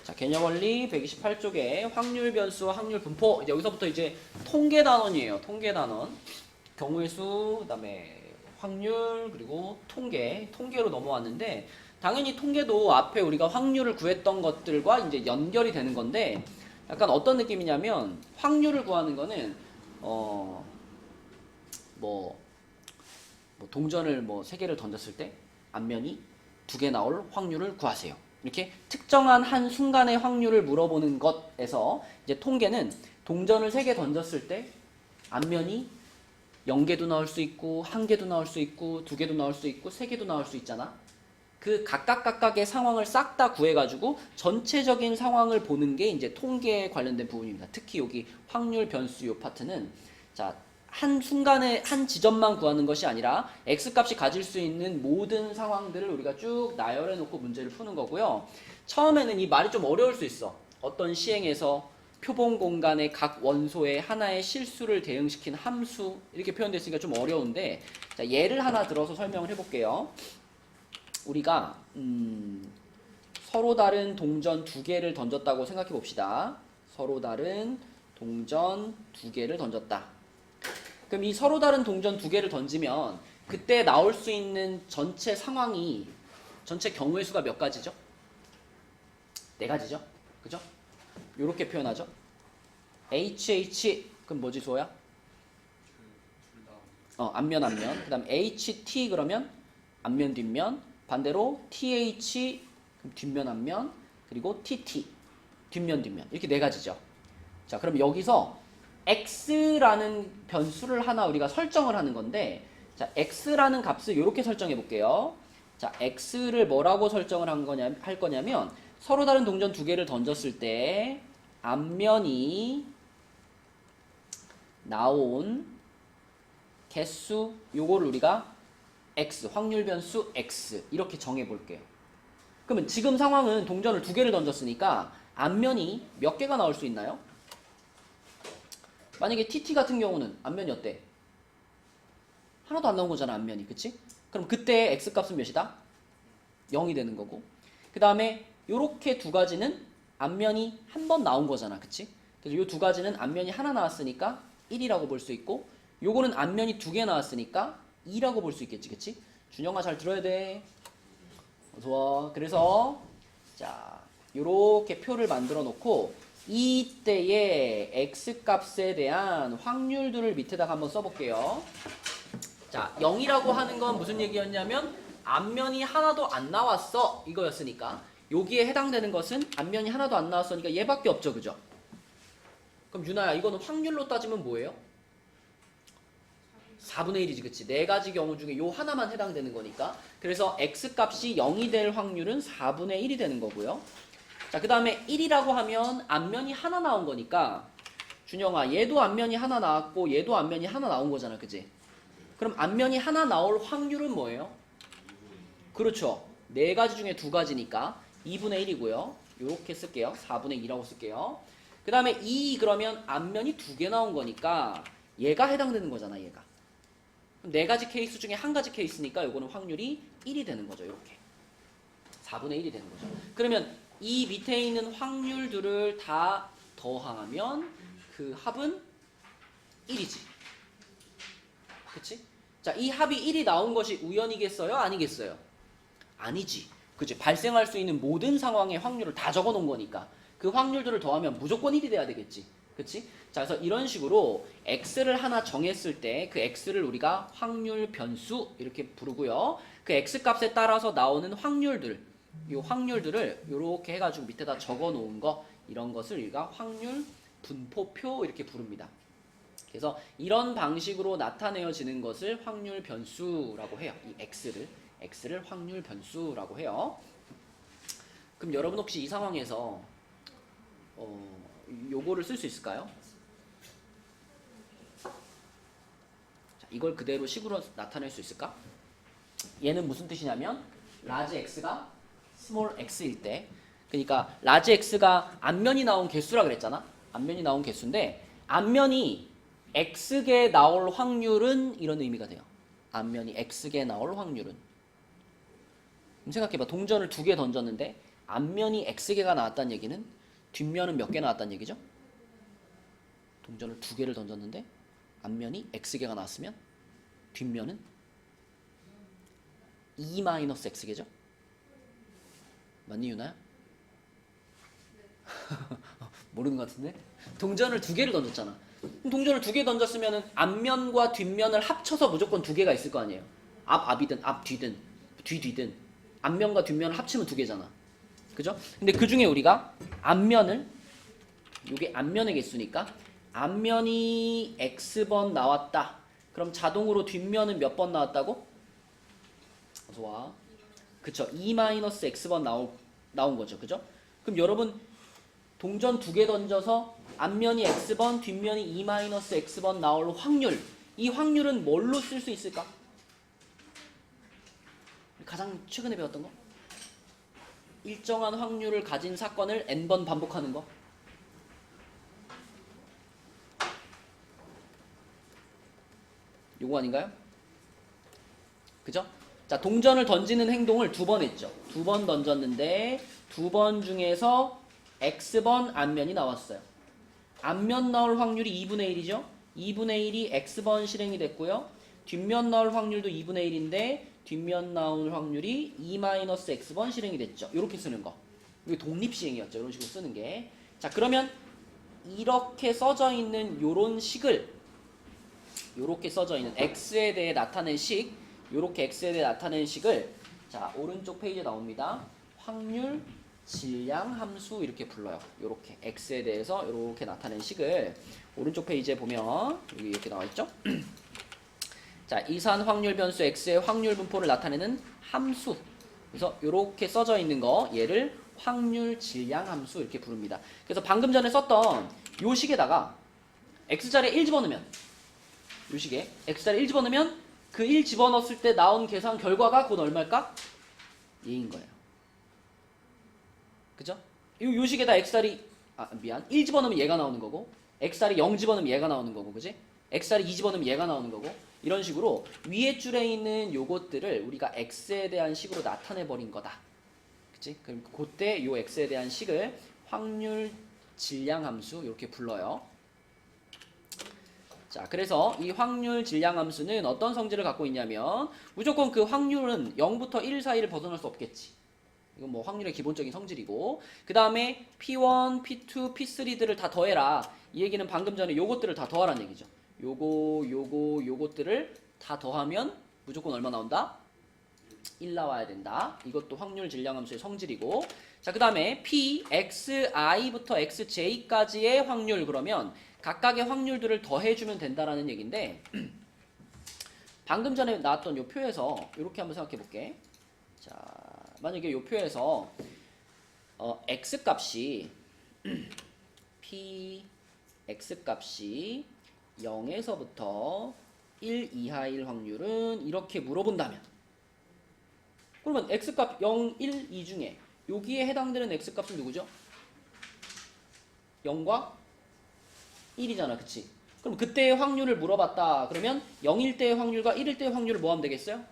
자, 개념 원리 128쪽에 확률 변수와 확률 분포. 이제 여기서부터 이제 통계 단원이에요. 통계 단원. 경우의 수, 그다음에 확률, 그리고 통계로 넘어왔는데 당연히 통계도 앞에 우리가 확률을 구했던 것들과 이제 연결이 되는 건데 약간 어떤 느낌이냐면 확률을 구하는 거는 뭐 동전을 뭐 3개를 던졌을 때 앞면이 2개 나올 확률을 구하세요. 이렇게 특정한 한 순간의 확률을 물어보는 것에서 이제 통계는 동전을 3개 던졌을 때 앞면이 0개도 나올 수 있고 1개도 나올 수 있고 2개도 나올 수 있고 3개도 나올 수 있잖아. 그 각각의 상황을 싹 다 구해가지고 전체적인 상황을 보는 게 이제 통계에 관련된 부분입니다. 특히 여기 확률 변수 요 파트는 자, 한 순간에 한 지점만 구하는 것이 아니라 x값이 가질 수 있는 모든 상황들을 우리가 쭉 나열해 놓고 문제를 푸는 거고요. 처음에는 이 말이 좀 어려울 수 있어. 어떤 시행에서 표본 공간의 각 원소의 하나의 실수를 대응시킨 함수 이렇게 표현됐으니까 좀 어려운데 자, 예를 하나 들어서 설명을 해볼게요. 우리가 서로 다른 동전 2개를 던졌다고 생각해 봅시다. 서로 다른 동전 2개를 던졌다. 그럼 이 서로 다른 동전 2개를 던지면 그때 나올 수 있는 전체 상황이 전체 경우의 수가 몇 가지죠? 4가지죠? 그죠? 요렇게 표현하죠? HH 그럼 뭐지 수호야? 앞면 그 다음 HT 그러면 앞면 뒷면 반대로 TH 그럼 뒷면 앞면 그리고 TT 뒷면 이렇게 4가지죠. 자 그럼 여기서 x라는 변수를 하나 우리가 설정을 하는 건데 자 x라는 값을 이렇게 설정해 볼게요. 자 x를 뭐라고 설정을 할 거냐면 서로 다른 동전 2개를 던졌을 때 앞면이 나온 개수 요거를 우리가 x 확률 변수 x 이렇게 정해 볼게요. 그러면 지금 상황은 동전을 2개를 던졌으니까 앞면이 몇 개가 나올 수 있나요? 만약에 TT 같은 경우는 앞면이 어때? 하나도 안 나온 거잖아 앞면이. 그치? 그럼 그때 x값은 몇이다? 0이 되는 거고 그 다음에 요렇게 2가지는 앞면이 한 번 나온 거잖아. 그치? 그래서 요 2가지는 앞면이 하나 나왔으니까 1이라고 볼 수 있고 요거는 앞면이 2개 나왔으니까 2라고 볼 수 있겠지. 그치? 준영아 잘 들어야 돼. 어서와. 그래서 자 요렇게 표를 만들어 놓고 이때의 x값에 대한 확률들을 밑에다가 한번 써볼게요. 자 0이라고 하는 건 무슨 얘기였냐면 앞면이 하나도 안 나왔어 이거였으니까 여기에 해당되는 것은 앞면이 하나도 안 나왔으니까 얘밖에 없죠. 그죠? 그럼 유나야 이거는 확률로 따지면 뭐예요? 4분의 1이지. 그치? 4가지 경우 중에 요 하나만 해당되는 거니까 그래서 x값이 0이 될 확률은 4분의 1이 되는 거고요. 자, 그 다음에 1이라고 하면 앞면이 하나 나온 거니까 준영아 얘도 앞면이 하나 나왔고 얘도 앞면이 하나 나온 거잖아. 그치? 그럼 앞면이 하나 나올 확률은 뭐예요? 그렇죠. 4가지 중에 2가지니까 2분의 1이고요. 요렇게 쓸게요. 4분의 2라고 쓸게요. 그 다음에 2 그러면 앞면이 2개 나온 거니까 얘가 해당되는 거잖아. 얘가. 그럼 4가지 케이스 중에 1가지 케이스니까 요거는 확률이 1이 되는 거죠. 이렇게. 4분의 1이 되는 거죠. 그러면 이 밑에 있는 확률들을 다 더하면 그 합은 1이지. 그치? 자, 이 합이 1이 나온 것이 우연이겠어요? 아니겠어요? 아니지. 그치? 발생할 수 있는 모든 상황의 확률을 다 적어 놓은 거니까 그 확률들을 더하면 무조건 1이 돼야 되겠지. 그치? 자, 그래서 이런 식으로 x를 하나 정했을 때 그 x를 우리가 확률 변수 이렇게 부르고요. 그 x값에 따라서 나오는 확률들 이 확률들을 이렇게 해가지고 밑에다 적어 놓은 거 이런 것을 우리가 확률 분포표 이렇게 부릅니다. 그래서 이런 방식으로 나타내어지는 것을 확률 변수라고 해요. 이 x를 확률 변수라고 해요. 그럼 여러분 혹시 이 상황에서 요거를 쓸 수 있을까요? 자, 이걸 그대로 식으로 나타낼 수 있을까? 얘는 무슨 뜻이냐면 라지 x가 스몰 x일 때 그러니까 라지 x가 앞면이 나온 개수라 그랬잖아. 앞면이 나온 개수인데 앞면이 x개 나올 확률은 이런 의미가 돼요. 앞면이 x개 나올 확률은 생각해봐. 동전을 2개 던졌는데 앞면이 x개가 나왔다는 얘기는 뒷면은 몇 개 나왔다는 얘기죠? 동전을 2개를 던졌는데 앞면이 x개가 나왔으면 뒷면은 2-x개죠? 맞니 유나야? 모르는 것 같은데? 동전을 2개를 던졌잖아. 동전을 2개 던졌으면 앞면과 뒷면을 합쳐서 무조건 2개가 있을 거 아니에요. 앞이든 앞뒤든 뒤든 앞면과 뒷면을 합치면 2개잖아. 그죠? 근데 그 중에 우리가 앞면을, 이게 앞면의 개수니까 앞면이 x번 나왔다. 그럼 자동으로 뒷면은 몇 번 나왔다고? 어서 와. 그쵸? 2-x번 나온 거죠. 그죠? 그럼 여러분 동전 2개 던져서 앞면이 x번, 뒷면이 2-x번 나올 확률, 이 확률은 뭘로 쓸 수 있을까? 가장 최근에 배웠던 거? 일정한 확률을 가진 사건을 n번 반복하는 거. 요거 아닌가요? 그죠? 자, 동전을 던지는 행동을 2번 했죠. 2번 던졌는데 2번 중에서 x번 앞면이 나왔어요. 앞면 나올 확률이 2분의 1이죠. 2분의 1이 x번 실행이 됐고요. 뒷면 나올 확률도 2분의 1인데 뒷면 나올 확률이 2-x번 실행이 됐죠. 이렇게 쓰는 거. 이게 독립시행이었죠. 이런 식으로 쓰는 게. 자, 그러면 이렇게 써져 있는 요런 식을, 요렇게 써져 있는 x에 대해 나타낸 식, 요렇게 x에 대해 나타낸 식을, 자, 오른쪽 페이지에 나옵니다. 확률 질량 함수 이렇게 불러요. 요렇게 x에 대해서 이렇게 나타낸 식을 오른쪽 페이지에 보면 여기 이렇게 나와 있죠? 자, 이산 확률 변수 x의 확률 분포를 나타내는 함수. 그래서 이렇게 써져 있는 거, 얘를 확률 질량 함수 이렇게 부릅니다. 그래서 방금 전에 썼던 요 식에다가 x자리에 1 집어넣으면, 요 식에 x자리에 1 집어넣으면 그 1 집어넣었을 때 나온 계산 결과가 곧 얼마일까? 얘인 거예요. 그죠? 요 식에다 x자리, 1 집어넣으면 얘가 나오는 거고, x자리 0 집어넣으면 얘가 나오는 거고, 그지? x자리 2 집어넣으면 얘가 나오는 거고, 이런 식으로 위에 줄에 있는 요것들을 우리가 x에 대한 식으로 나타내 버린 거다. 그치? 그럼 그때 요 x에 대한 식을 확률 질량 함수 이렇게 불러요. 자, 그래서 이 확률 질량 함수는 어떤 성질을 갖고 있냐면 무조건 그 확률은 0부터 1 사이를 벗어날 수 없겠지. 이건 뭐 확률의 기본적인 성질이고, 그 다음에 P1, P2, P3들을 다 더해라. 이 얘기는 방금 전에 요것들을 다 더하라는 얘기죠. 요것들을 다 더하면 무조건 얼마 나온다? 1 나와야 된다. 이것도 확률 질량 함수의 성질이고, 자, 그 다음에 P, Xi부터 Xj까지의 확률, 그러면 각각의 확률들을 더해주면 된다라는 얘기인데, 방금 전에 나왔던 요 표에서 이렇게 한번 생각해 볼게. 자, 만약에 요 표에서 x 값이 p x 값이 0에서부터 1 이하일 확률은 이렇게 물어본다면, 그러면 x값 0, 1, 2 중에 여기에 해당되는 x값은 누구죠? 0과 1이잖아. 그치? 그럼 그때의 확률을 물어봤다. 그러면 0일 때의 확률과 1일 때의 확률을 뭐 하면 되겠어요?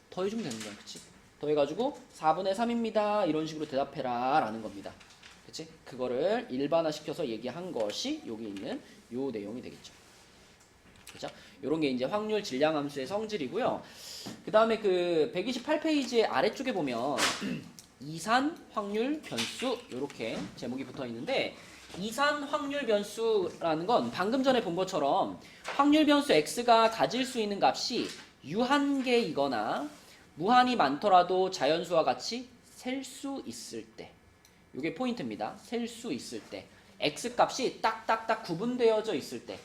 더해주면 되는 거야. 그치? 더해가지고 4분의 3입니다. 이런 식으로 대답해라 라는 겁니다. 그치? 그거를 일반화시켜서 얘기한 것이 여기 있는 요 내용이 되겠죠. 그죠? 요런 게 이제 확률 질량 함수의 성질이고요. 그 다음에 그 128페이지의 아래쪽에 보면 이산 확률 변수 요렇게 제목이 붙어 있는데, 이산 확률 변수라는 건 방금 전에 본 것처럼 확률 변수 x가 가질 수 있는 값이 유한계이거나 무한히 많더라도 자연수와 같이 셀 수 있을 때, 이게 포인트입니다. 셀 수 있을 때, x값이 딱딱딱 구분되어져 있을 때,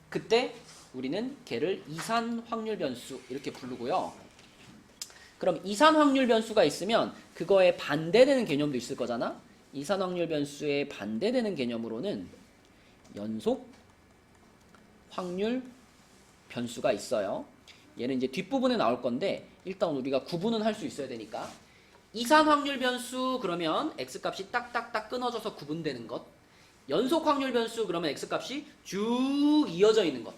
그때 우리는 걔를 이산 확률 변수 이렇게 부르고요. 그럼 이산 확률 변수가 있으면 그거에 반대되는 개념도 있을 거잖아. 이산 확률 변수에 반대되는 개념으로는 연속 확률 변수가 있어요. 얘는 이제 뒷부분에 나올 건데 일단 우리가 구분은 할 수 있어야 되니까, 이산 확률 변수 그러면 x값이 딱딱딱 끊어져서 구분되는 것, 연속 확률 변수 그러면 x값이 쭉 이어져 있는 것,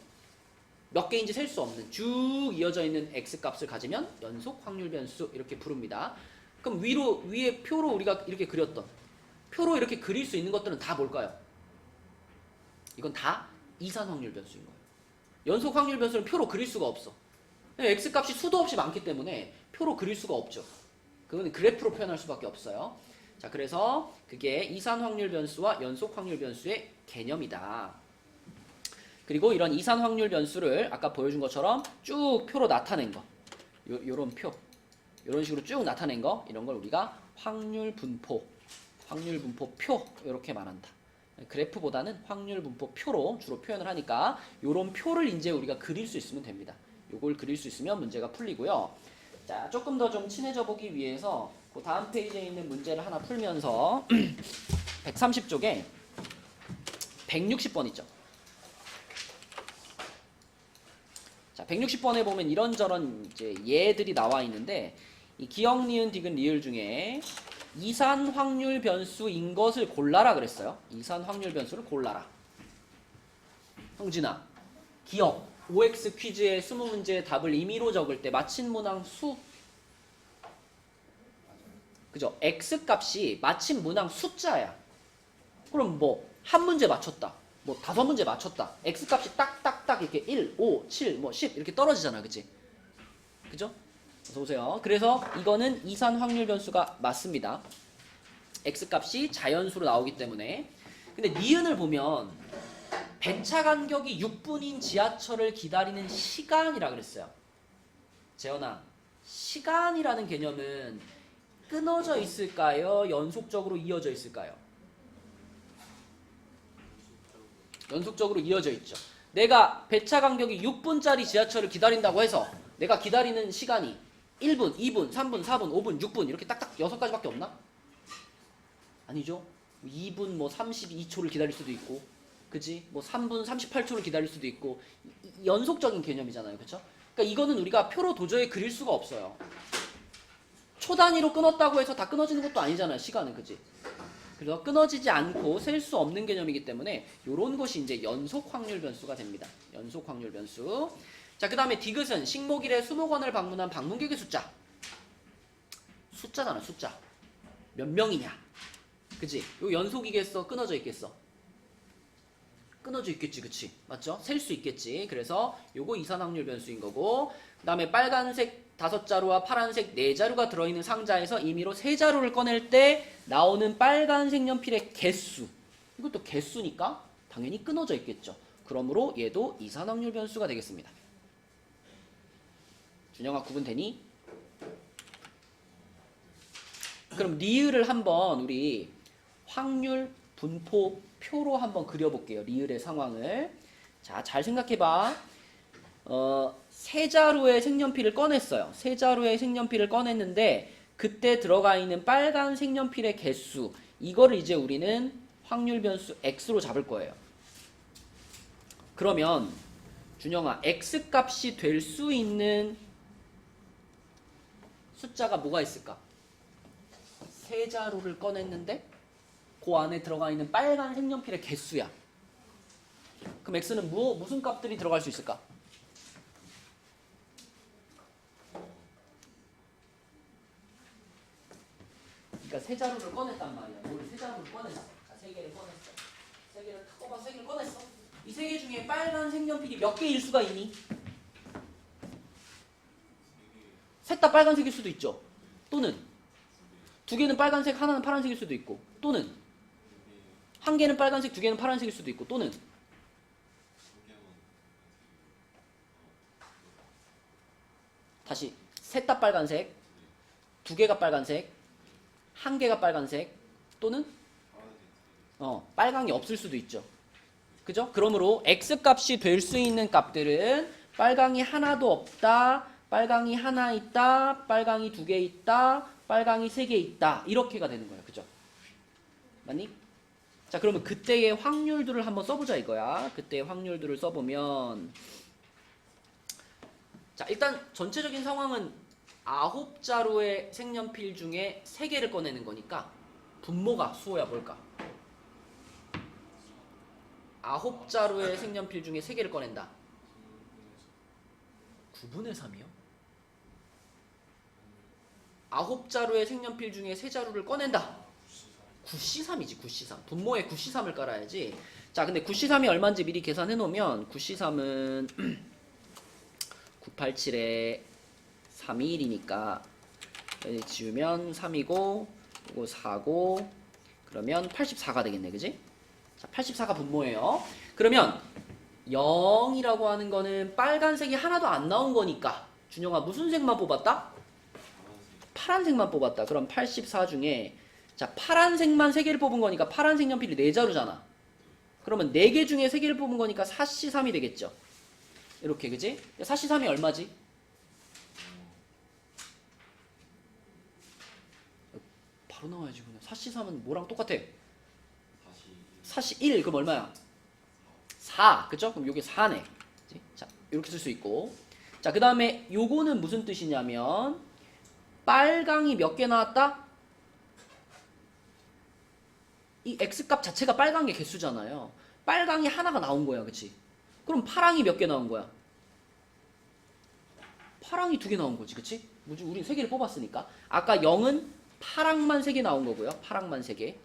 몇 개인지 셀 수 없는 쭉 이어져 있는 x값을 가지면 연속 확률 변수 이렇게 부릅니다. 그럼 위에 표로 우리가 이렇게 그렸던 표로 이렇게 그릴 수 있는 것들은 다 뭘까요? 이건 다 이산 확률 변수인 거예요. 연속 확률 변수는 표로 그릴 수가 없어. x값이 수도 없이 많기 때문에 표로 그릴 수가 없죠. 그건 그래프로 표현할 수밖에 없어요. 자, 그래서 그게 이산 확률 변수와 연속 확률 변수의 개념이다. 그리고 이런 이산 확률 변수를 아까 보여준 것처럼 쭉 표로 나타낸 거, 요런 표, 이런 식으로 쭉 나타낸 거, 이런 걸 우리가 확률 분포 표 이렇게 말한다. 그래프보다는 확률 분포 표로 주로 표현을 하니까 요런 표를 이제 우리가 그릴 수 있으면 됩니다. 요걸 그릴 수 있으면 문제가 풀리고요. 자, 조금 더 좀 친해져 보기 위해서 그 다음 페이지에 있는 문제를 하나 풀면서 130쪽에 160번 있죠. 자, 160번에 보면 이런저런 이제 예들이 나와 있는데 이 기역, 니은, 디귿, 리을 중에 이산 확률 변수인 것을 골라라 그랬어요. 이산 확률 변수를 골라라. 형진아, 기억, OX 퀴즈의 20문제의 답을 임의로 적을 때 마친 문항 수, 그죠? X 값이 마친 문항 숫자야. 그럼 뭐 한 문제 맞췄다, 뭐 5문제 맞췄다, X 값이 딱딱딱 이렇게 1, 5, 7, 뭐 10 이렇게 떨어지잖아, 그치? 그죠? 어서 오세요. 그래서 이거는 이산 확률 변수가 맞습니다. X 값이 자연수로 나오기 때문에. 근데 니은을 보면 배차 간격이 6분인 지하철을 기다리는 시간이라 그랬어요. 재현아, 시간이라는 개념은 끊어져 있을까요? 연속적으로 이어져 있을까요? 연속적으로 이어져 있죠. 내가 배차 간격이 6분짜리 지하철을 기다린다고 해서 내가 기다리는 시간이 1분, 2분, 3분, 4분, 5분, 6분 이렇게 딱딱 6가지밖에 없나? 아니죠. 2분 뭐 32초를 기다릴 수도 있고, 그지? 뭐 3분 38초를 기다릴 수도 있고, 연속적인 개념이잖아요, 그렇죠? 그러니까 이거는 우리가 표로 도저히 그릴 수가 없어요. 초 단위로 끊었다고 해서 다 끊어지는 것도 아니잖아요, 시간은, 그지? 그래서 끊어지지 않고 셀 수 없는 개념이기 때문에 이런 것이 이제 연속 확률 변수가 됩니다. 연속 확률 변수. 자, 그 다음에 디귿은 식목일에 수목원을 방문한 방문객의 숫자. 숫자잖아, 숫자. 몇 명이냐. 그치? 요 연속이겠어? 끊어져 있겠어? 끊어져 있겠지, 그치? 맞죠? 셀 수 있겠지. 그래서 요거 이산 확률 변수인 거고, 그 다음에 빨간색 5자루와 파란색 4자루가 들어있는 상자에서 임의로 3자루를 꺼낼 때 나오는 빨간색 연필의 개수. 이것도 개수니까 당연히 끊어져 있겠죠. 그러므로 얘도 이산 확률 변수가 되겠습니다. 준영아, 구분되니? 그럼 리을을 한번 우리 확률 분포 표로 한번 그려볼게요. 리을의 상황을. 자, 잘 생각해봐. 3자루의 색연필을 꺼냈어요. 3자루의 색연필을 꺼냈는데 그때 들어가 있는 빨간 색연필의 개수, 이거를 이제 우리는 확률 변수 x로 잡을 거예요. 그러면 준영아, x 값이 될 수 있는 숫자가 뭐가 있을까? 3자루를 꺼냈는데 그 안에 들어가 있는 빨간 색연필의 개수야. 그럼 x는 무슨 값들이 들어갈 수 있을까? 그러니까 3자루를 꺼냈단 말이야. 우리 3자루를 꺼냈어. 자, 3개를 꺼냈어. 3개를 탁 뽑아서 3개를 꺼냈어. 이 3개 중에 빨간 색연필이 몇 개일 수가 있니? 셋 다 빨간색일 수도 있죠. 또는 2개는 빨간색, 하나는 파란색일 수도 있고, 또는 1개는 빨간색, 2개는 파란색일 수도 있고, 또는 다시 셋 다 빨간색, 2개가 빨간색, 1개가 빨간색, 또는 빨강이 없을 수도 있죠. 그죠? 그러므로 x값이 될 수 있는 값들은 빨강이 하나도 없다, 빨강이 하나 있다, 빨강이 2개 있다, 빨강이 3개 있다, 이렇게가 되는 거예요. 그죠? 맞니? 자, 그러면 그때의 확률들을 한번 써보자 이거야. 그때의 확률들을 써보면, 자, 일단 전체적인 상황은 9자루의 색연필 중에 3개를 꺼내는 거니까 분모가 수호야 뭘까? 9자루의 색연필 중에 3개를 꺼낸다. 9분의 3이요? 9자루의 색연필 중에 3자루를 꺼낸다. 9C3이지 9C3. 분모에 9C3을 깔아야지. 자, 근데 9C3이 얼마인지 미리 계산해 놓으면 9C3은 987에 321이니까 지우면 3이고 이거 4고 그러면 84가 되겠네. 그지? 자, 84가 분모예요. 그러면 0이라고 하는 거는 빨간색이 하나도 안 나온 거니까 준영아 무슨 색만 뽑았다? 파란색만 뽑았다. 그럼 84 중에 자, 파란색만 3개를 뽑은 거니까 파란색 연필이 4자루잖아. 그러면 4개 중에 3개를 뽑은 거니까 4C3이 되겠죠. 이렇게, 그지? 4C3이 얼마지? 바로 나와야지. 그냥 4C3은 뭐랑 똑같아? 4C1. 그럼 얼마야? 4. 그죠? 그럼 요게 4네. 그치? 자, 이렇게 쓸 수 있고. 자, 그 다음에 요거는 무슨 뜻이냐면 빨강이 몇 개 나왔다? 이 X값 자체가 빨간 게 개수잖아요. 빨강이 하나가 나온 거야. 그치? 그럼 파랑이 몇 개 나온 거야? 파랑이 2개 나온 거지. 그치? 우린 3개를 뽑았으니까. 아까 0은 파랑만 3개 나온 거고요. 파랑만 3개.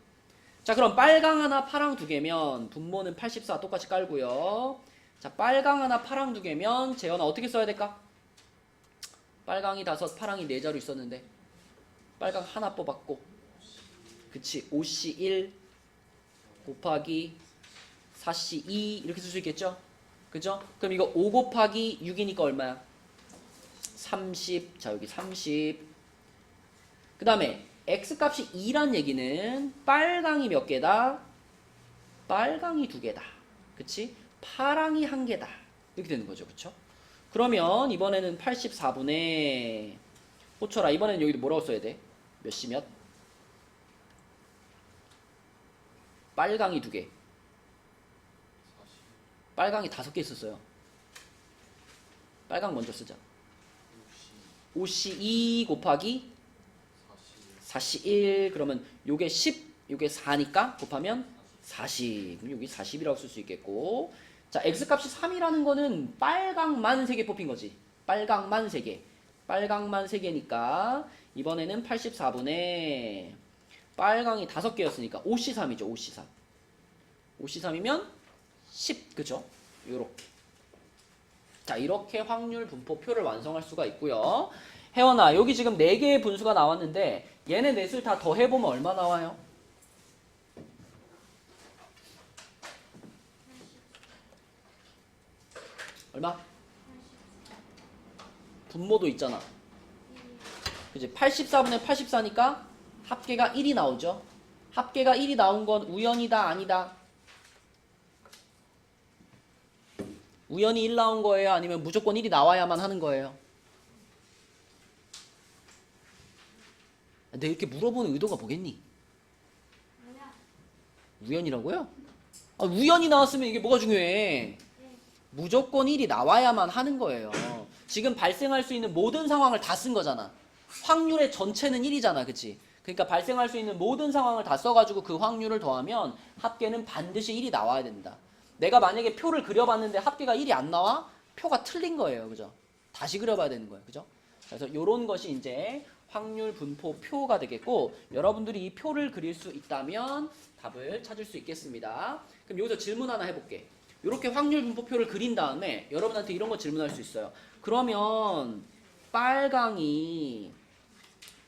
자, 그럼 빨강 하나 파랑 2개면 분모는 84 똑같이 깔고요. 자, 빨강 하나 파랑 2개면 재현아 어떻게 써야 될까? 빨강이 5, 파랑이 4자루 있었는데 빨강 하나 뽑았고 그치? 5C1 곱하기 4C2 이렇게 쓸 수 있겠죠? 그죠? 그럼 이거 5 곱하기 6이니까 얼마야? 30. 자, 여기 30. 그 다음에 X값이 2란 얘기는 빨강이 몇 개다? 빨강이 2개다. 그치? 파랑이 1개다. 이렇게 되는 거죠. 그쵸? 그러면 이번에는 84분의 호철아 이번에는 여기도 뭐라고 써야 돼? 몇 시 몇? 빨강이 2개. 빨강이 5개 있었어요. 빨강 먼저 쓰자. 5C2 곱하기 4C1 그러면 요게 10, 요게 4니까 곱하면 40. 그럼 여기 40이라고 쓸 수 있겠고. 자, X값이 3이라는 거는 빨강만 3개 뽑힌 거지. 빨강만 3개. 빨강만 3개니까 이번에는 84분의 빨강이 5개였으니까 5C3이죠. 5C3. 5C3이면 10. 그죠? 요렇게. 자, 이렇게 확률 분포표를 완성할 수가 있고요. 혜원아, 여기 지금 4개의 분수가 나왔는데 얘네 넷을 다 더해보면 얼마 나와요? 얼마? 분모도 있잖아. 그치? 84분의 84니까 합계가 1이 나오죠. 합계가 1이 나온 건 우연이다 아니다? 우연히 1 나온 거예요? 아니면 무조건 1이 나와야만 하는 거예요? 내가 이렇게 물어보는 의도가 뭐겠니? 우연이라고요? 아, 우연히 나왔으면 이게 뭐가 중요해? 무조건 1이 나와야만 하는 거예요. 지금 발생할 수 있는 모든 상황을 다 쓴 거잖아. 확률의 전체는 1이잖아. 그치? 그러니까 발생할 수 있는 모든 상황을 다 써가지고 그 확률을 더하면 합계는 반드시 1이 나와야 된다. 내가 만약에 표를 그려봤는데 합계가 1이 안 나와? 표가 틀린 거예요. 그죠? 다시 그려봐야 되는 거예요. 그죠? 그래서 이런 것이 이제 확률 분포 표가 되겠고, 여러분들이 이 표를 그릴 수 있다면 답을 찾을 수 있겠습니다. 그럼 여기서 질문 하나 해볼게. 이렇게 확률 분포표를 그린 다음에 여러분한테 이런 거 질문할 수 있어요. 그러면 빨강이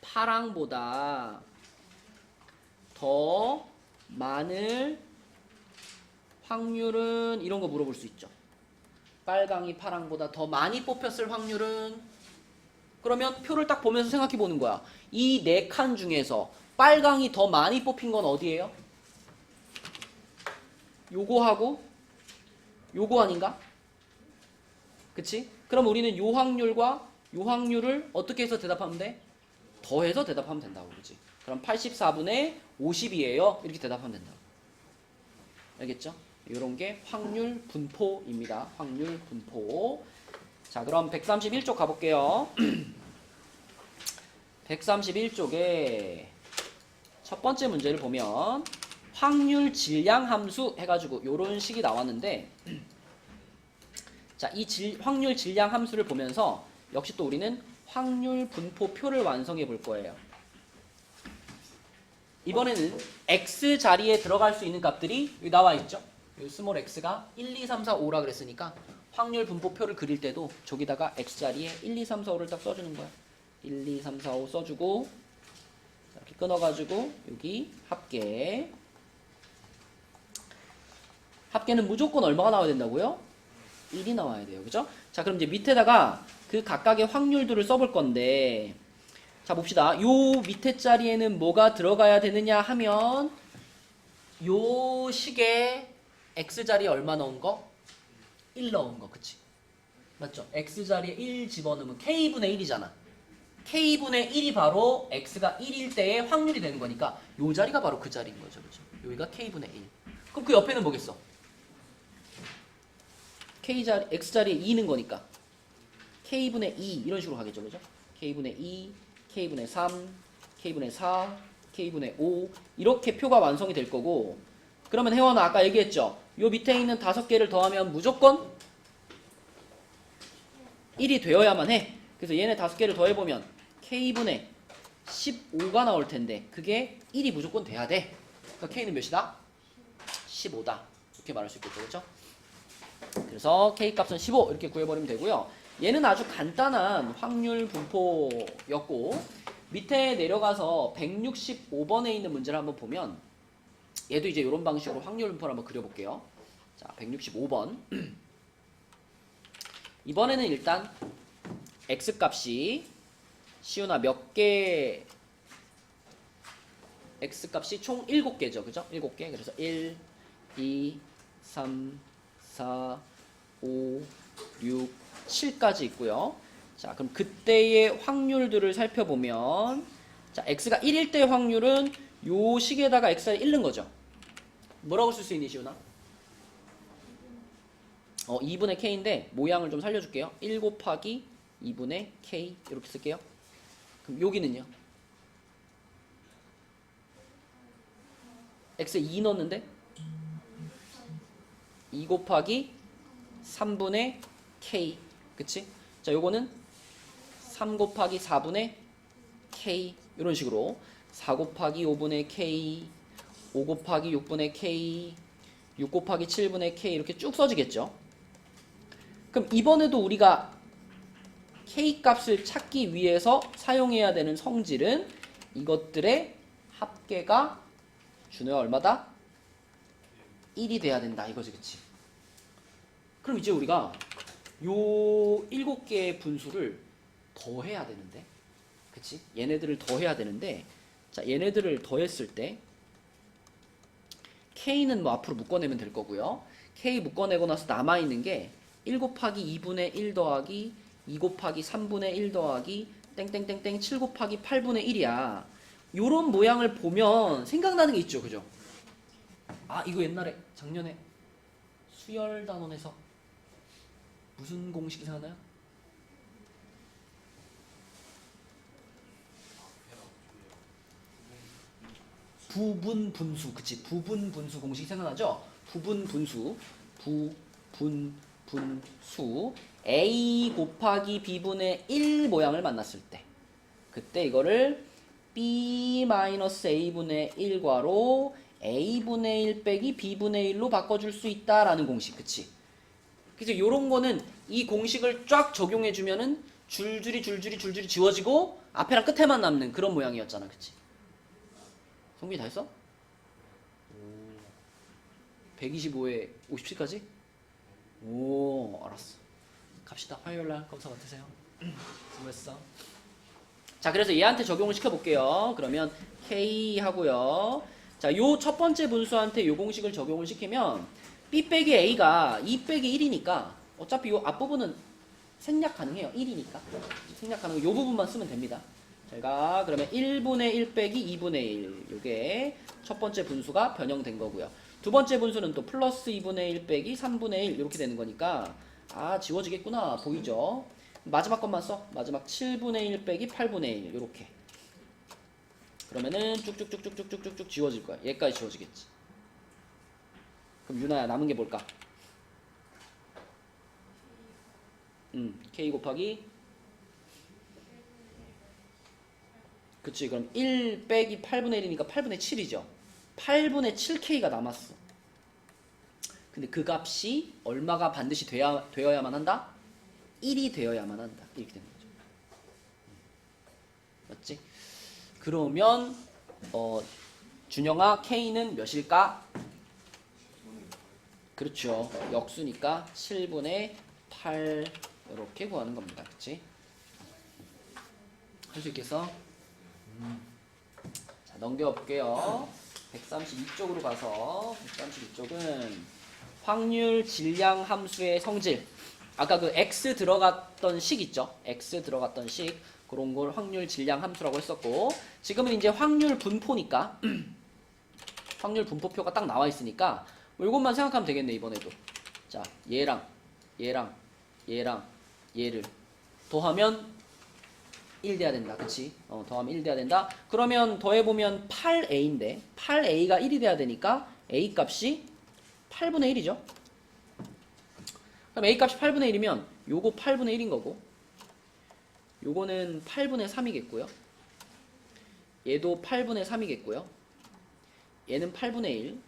파랑보다 더 많을 확률은, 이런 거 물어볼 수 있죠. 빨강이 파랑보다 더 많이 뽑혔을 확률은? 그러면 표를 딱 보면서 생각해 보는 거야. 이 4칸 중에서 빨강이 더 많이 뽑힌 건 어디예요? 요거하고 요거 아닌가? 그치? 그럼 우리는 요 확률과 요 확률을 어떻게 해서 대답하면 돼? 더해서 대답하면 된다고. 그치? 그럼 84분의 50이에요. 이렇게 대답하면 된다고. 알겠죠? 이런 게 확률 분포입니다. 확률 분포. 자, 그럼 131쪽 가볼게요. 131쪽에 첫 번째 문제를 보면 확률 질량 함수 해가지고 요런 식이 나왔는데, 자, 이 확률 질량 함수를 보면서 역시 또 우리는 확률 분포표를 완성해 볼 거예요. 이번에는 x 자리에 들어갈 수 있는 값들이 여기 나와 있죠. 이 스몰 x가 1, 2, 3, 4, 5라 그랬으니까 확률 분포표를 그릴 때도 저기다가 x 자리에 1, 2, 3, 4, 5를 딱 써주는 거야. 1, 2, 3, 4, 5 써주고 이렇게 끊어가지고 여기 합계. 합계는 무조건 얼마가 나와야 된다고요? 1이 나와야 돼요. 그죠? 자, 그럼 이제 밑에다가 그 각각의 확률들을 써볼 건데, 자, 봅시다. 요 밑에 자리에는 뭐가 들어가야 되느냐 하면, 요 식에 x자리에 얼마 넣은 거? 1 넣은 거. 그치? 맞죠? x자리에 1 집어넣으면 k분의 1이잖아. k분의 1이 바로 x가 1일 때의 확률이 되는 거니까, 요 자리가 바로 그 자리인 거죠. 그죠? 여기가 k분의 1. 그럼 그 옆에는 뭐겠어? k자리, x자리에 2는 거니까 k분의 2 이런 식으로 가겠죠. 그죠? k분의 2, k분의 3, k분의 4, k분의 5 이렇게 표가 완성이 될 거고, 그러면 혜원아 아까 얘기했죠. 요 밑에 있는 5개를 더하면 무조건 1이 되어야만 해. 그래서 얘네 5개를 더해보면 k분의 15가 나올 텐데 그게 1이 무조건 돼야 돼. 그러니까 k는 몇이다? 15다. 이렇게 말할 수 있겠죠. 그렇죠? 그래서 K값은 15 이렇게 구해버리면 되고요. 얘는 아주 간단한 확률 분포였고, 밑에 내려가서 165번에 있는 문제를 한번 보면 얘도 이제 이런 방식으로 확률 분포를 한번 그려볼게요. 자, 165번. 이번에는 일단 X값이 시우나 몇 개, X값이 총 7개죠. 그죠? 7개. 그래서 1, 2, 3, 4, 5, 6, 7까지 있고요. 자, 그럼 그때의 확률들을 살펴보면, 자, x가 1일 때의 확률은 요 식에다가 x를 1는 거죠. 뭐라고 쓸 수 있니, 시훈아? 2분의 k인데 모양을 좀 살려줄게요. 1 곱하기 2분의 k 이렇게 쓸게요. 그럼 여기는요? x에 2 넣었는데 2 곱하기 3분의 k. 그치? 자, 요거는 3 곱하기 4분의 k. 이런 식으로 4 곱하기 5분의 k, 5 곱하기 6분의 k, 6 곱하기 7분의 k 이렇게 쭉 써지겠죠? 그럼 이번에도 우리가 k 값을 찾기 위해서 사용해야 되는 성질은 이것들의 합계가 준호야 얼마다? 1이 돼야 된다 이거지. 그치? 그럼 이제 우리가 요 7개의 분수를 더해야 되는데, 그치? 얘네들을 더해야 되는데, 자, 얘네들을 더했을 때 k는 뭐 앞으로 묶어내면 될 거고요. k 묶어내고 나서 남아있는 게 1 곱하기 2분의 1 더하기 2 곱하기 3분의 1 더하기 땡땡땡땡 7 곱하기 8분의 1이야. 요런 모양을 보면 생각나는 게 있죠. 그죠? 아, 이거 옛날에 작년에 수열단원에서 무슨 공식이 생각나요? 부분 분수. 그치? 부분 분수 공식 생각나죠? 부분 분수. 부분 분수. a 곱하기 b분의 1 모양을 만났을 때 그때 이거를 b-a분의 1괄호 a분의 1 빼기 b분의 1로 바꿔줄 수 있다라는 공식. 그치? 그래서 요런 거는 이 공식을 쫙 적용해주면은 줄줄이 지워지고 앞에랑 끝에만 남는 그런 모양이었잖아. 그치? 성빈이 다 했어? 125에 57까지? 오, 알았어. 갑시다. 화요일날 검사 맡으세요. 수고했어. 자, 그래서 얘한테 적용을 시켜볼게요. 그러면 K 하고요. 자, 요 첫 번째 분수한테 요 공식을 적용을 시키면 B 빼기 A가 2 빼기 1이니까 어차피 요 앞부분은 생략 가능해요. 1이니까. 생략 가능해요. 요 부분만 쓰면 됩니다. 제가 그러면 1분의 1 빼기 2분의 1 요게 첫 번째 분수가 변형된 거고요. 두 번째 분수는 또 플러스 2분의 1 빼기 3분의 1 이렇게 되는 거니까 아, 지워지겠구나. 보이죠? 마지막 것만 써. 마지막 7분의 1 빼기 8분의 1 요렇게. 그러면은 쭉쭉쭉쭉쭉쭉쭉 지워질 거야. 얘까지 지워지겠지. 그럼 유나야 남은 게 뭘까? K 곱하기 그치? 그럼 1 빼기 8분의 1이니까 8분의 7이죠. 8분의 7K가 남았어. 근데 그 값이 얼마가 반드시 되어야만 한다? 1이 되어야만 한다. 이렇게 되는 거죠. 맞지? 그러면 준영아 K는 몇일까? 그렇죠. 역수니까 7분의 8 이렇게 구하는 겁니다. 그치? 할 수 있겠어? 자, 넘겨볼게요. 132쪽으로 가서 132쪽은 확률 질량 함수의 성질. 아까 그 x 들어갔던 식 있죠? x 들어갔던 식. 그런 걸 확률 질량 함수라고 했었고, 지금은 이제 확률 분포니까 확률 분포표가 딱 나와 있으니까 뭐 이것만 생각하면 되겠네. 이번에도. 자, 얘랑 얘랑 얘랑 얘를 더하면 1 돼야 된다. 그치? 더하면 1 돼야 된다. 그러면 더해보면 8a인데 8a가 1이 돼야 되니까 a 값이 8분의 1이죠. 그럼 a 값이 8분의 1이면 요거 8분의 1인 거고, 요거는 8분의 3이겠고요. 얘도 8분의 3이겠고요. 얘는 8분의 1.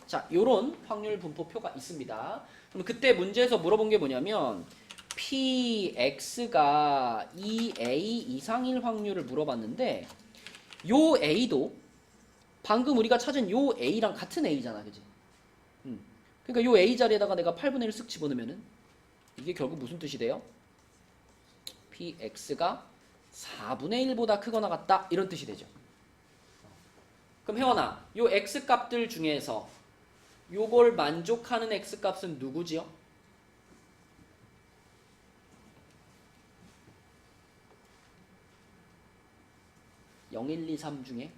자, 요런 확률 분포표가 있습니다. 그럼 그때 문제에서 물어본 게 뭐냐면 PX가 2A 이상일 확률을 물어봤는데, 요 A도 방금 우리가 찾은 요 A랑 같은 A잖아. 그지? 그러니까 요 A 자리에다가 내가 8분의 1 쓱 집어넣으면은 이게 결국 무슨 뜻이 돼요? PX가 4분의 1보다 크거나 같다. 이런 뜻이 되죠. 그럼 혜원아, 요 X 값들 중에서 요걸 만족하는 X 값은 누구지요? (0, 1, 2, 3) 중에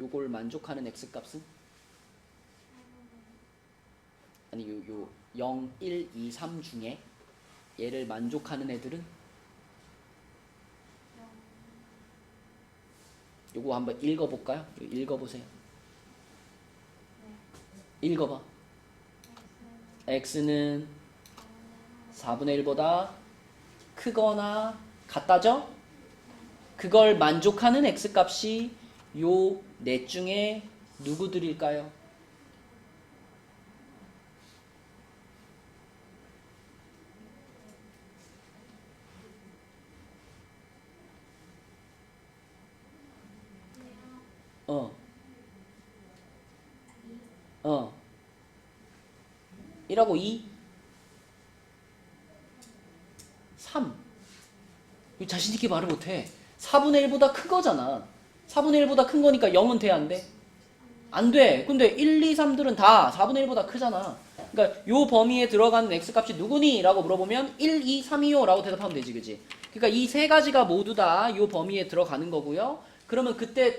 요걸 만족하는 X 값은? 아니 요 0, 1, 2, 3 중에 얘를 만족하는 애들은? 요거 한번 읽어볼까요? 읽어보세요. 읽어봐. X는 4분의 1보다 크거나 같다죠? 그걸 만족하는 X값이 요 넷 중에 누구들일까요? 어. 1하고 2? 3. 자신있게 말을 못해. 4분의 1보다 큰 거잖아. 4분의 1보다 큰 거니까 0은 돼, 안 돼? 안 돼. 근데 1, 2, 3들은 다 4분의 1보다 크잖아. 그러니까 요 범위에 들어가는 X값이 누구니? 라고 물어보면 1, 2, 3이요 라고 대답하면 되지, 그지? 그러니까 이 세 가지가 모두 다 요 범위에 들어가는 거고요. 그러면 그때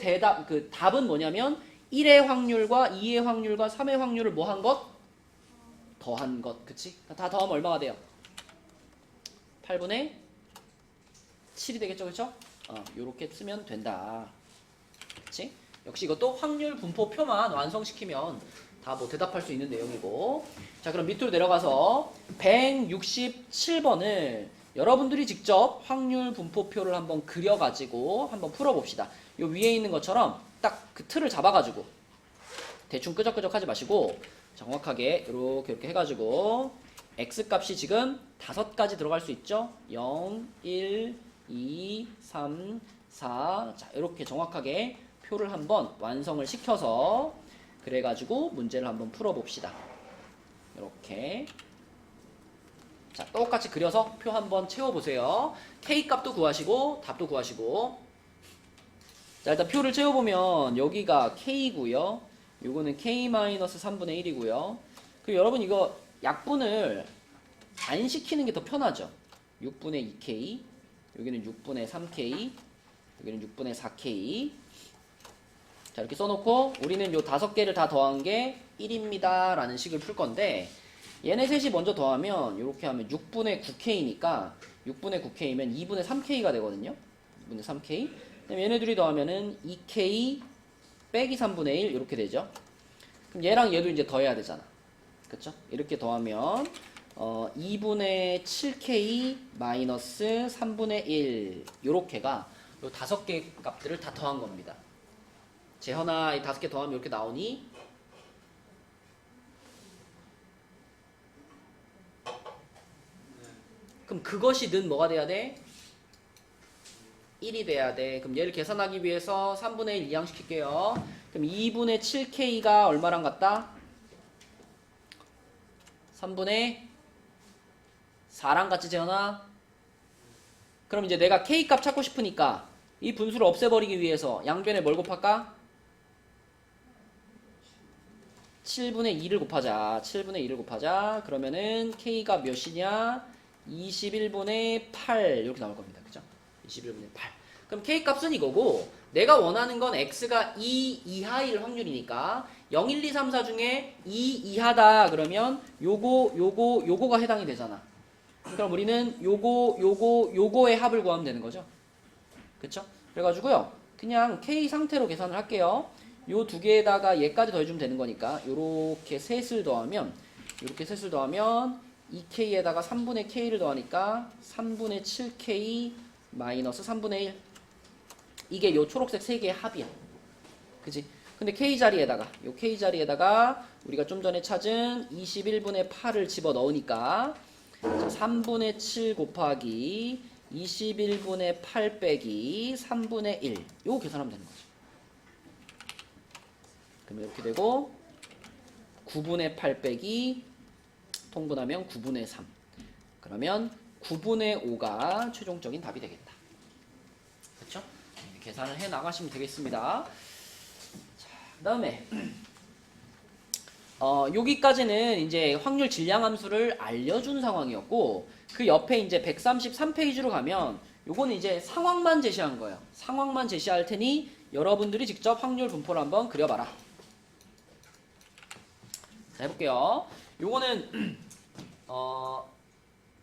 답은 뭐냐면 1의 확률과 2의 확률과 3의 확률을 뭐 한 것? 더한 것. 그치? 다 더하면 얼마가 돼요? 8분의 7이 되겠죠, 그쵸? 요렇게 쓰면 된다. 그치? 역시 이것도 확률 분포표만 완성시키면 다 뭐 대답할 수 있는 내용이고. 자, 그럼 밑으로 내려가서 167번을 여러분들이 직접 확률 분포표를 한번 그려가지고 한번 풀어봅시다. 요 위에 있는 것처럼 딱 그 틀을 잡아가지고 대충 끄적끄적 하지 마시고 정확하게 이렇게 해가지고 X값이 지금 5가지 들어갈 수 있죠? 0, 1, 2, 3, 4. 자, 이렇게 정확하게 표를 한번 완성을 시켜서 그래가지고 문제를 한번 풀어봅시다. 이렇게. 자, 똑같이 그려서 표 한번 채워보세요. K값도 구하시고 답도 구하시고. 자, 일단 표를 채워보면 여기가 K고요. 요거는 K-3분의 1이고요. 그리고 여러분 이거 약분을 안 시키는 게 더 편하죠. 6분의 2K, 여기는 6분의 3K, 여기는 6분의 4K. 자, 이렇게 써놓고 우리는 요 5개를 다 더한 게 1입니다 라는 식을 풀 건데, 얘네 셋이 먼저 더하면 이렇게 하면 6분의 9K니까 6분의 9K면 2분의 3K가 되거든요. 2분의 3K. 그럼 얘네 둘이 더하면은 2K 빼기 3분의 1 이렇게 되죠. 그럼 얘랑 얘도 이제 더해야 되잖아. 그쵸? 이렇게 더하면 2분의 7K 마이너스 3분의 1 요렇게가 요 5개 값들을 다 더한 겁니다. 재현아, 이 5개 더하면 이렇게 나오니? 그럼 그것이 는 뭐가 돼야 돼? 1이 돼야 돼. 그럼 얘를 계산하기 위해서 3분의 1 이항시킬게요. 그럼 2분의 7k가 얼마랑 같다? 3분의 4랑 같이 재현아? 그럼 이제 내가 k 값 찾고 싶으니까 이 분수를 없애버리기 위해서 양변에 뭘 곱할까? 7분의 2를 곱하자. 7분의 2를 곱하자. 그러면은 k가 몇이냐? 21분의 8 이렇게 나올 겁니다. 그죠? 21분의 8. 그럼 k 값은 이거고 내가 원하는 건 x가 2 이하일 확률이니까 0, 1, 2, 3, 4 중에 2 이하다 그러면 요거가 해당이 되잖아. 그럼 우리는 요거의 합을 구하면 되는 거죠. 그쵸? 그래가지고요. 그냥 k 상태로 계산을 할게요. 요 두 개에다가 얘까지 더해주면 되는 거니까 요렇게 셋을 더하면 2k에다가 3분의 k를 더하니까 3분의 7k 마이너스 3분의 1 이게 요 초록색 3개의 합이야. 그치? 근데 k 자리에다가 우리가 좀 전에 찾은 21분의 8을 집어넣으니까 자, 3분의 7 곱하기 21분의 8 빼기 3분의 1 요거 계산하면 되는 거죠. 그러면 이렇게 되고 9분의 8 빼기 통분하면 9분의 3 그러면 9분의 5가 최종적인 답이 되겠다. 그렇죠? 계산을 해 나가시면 되겠습니다. 그 다음에 여기까지는 이제 확률 질량 함수를 알려준 상황이었고 그 옆에 이제 133페이지로 가면 요거는 이제 상황만 제시한 거예요. 상황만 제시할 테니 여러분들이 직접 확률 분포를 한번 그려봐라. 자, 해볼게요. 요거는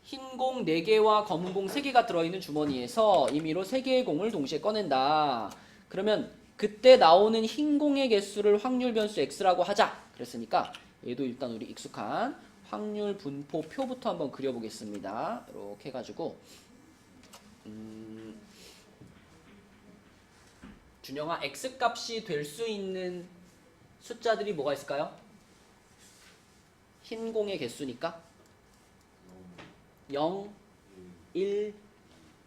흰 공 4개와 검은 공 3개가 들어있는 주머니에서 임의로 3개의 공을 동시에 꺼낸다. 그러면 그때 나오는 흰 공의 개수를 확률 변수 x라고 하자. 그랬으니까 얘도 일단 우리 익숙한 확률 분포 표부터 한번 그려보겠습니다. 이렇게 해가지고 준영아 x값이 될 수 있는 숫자들이 뭐가 있을까요? 흰 공의 개수니까 0, 1,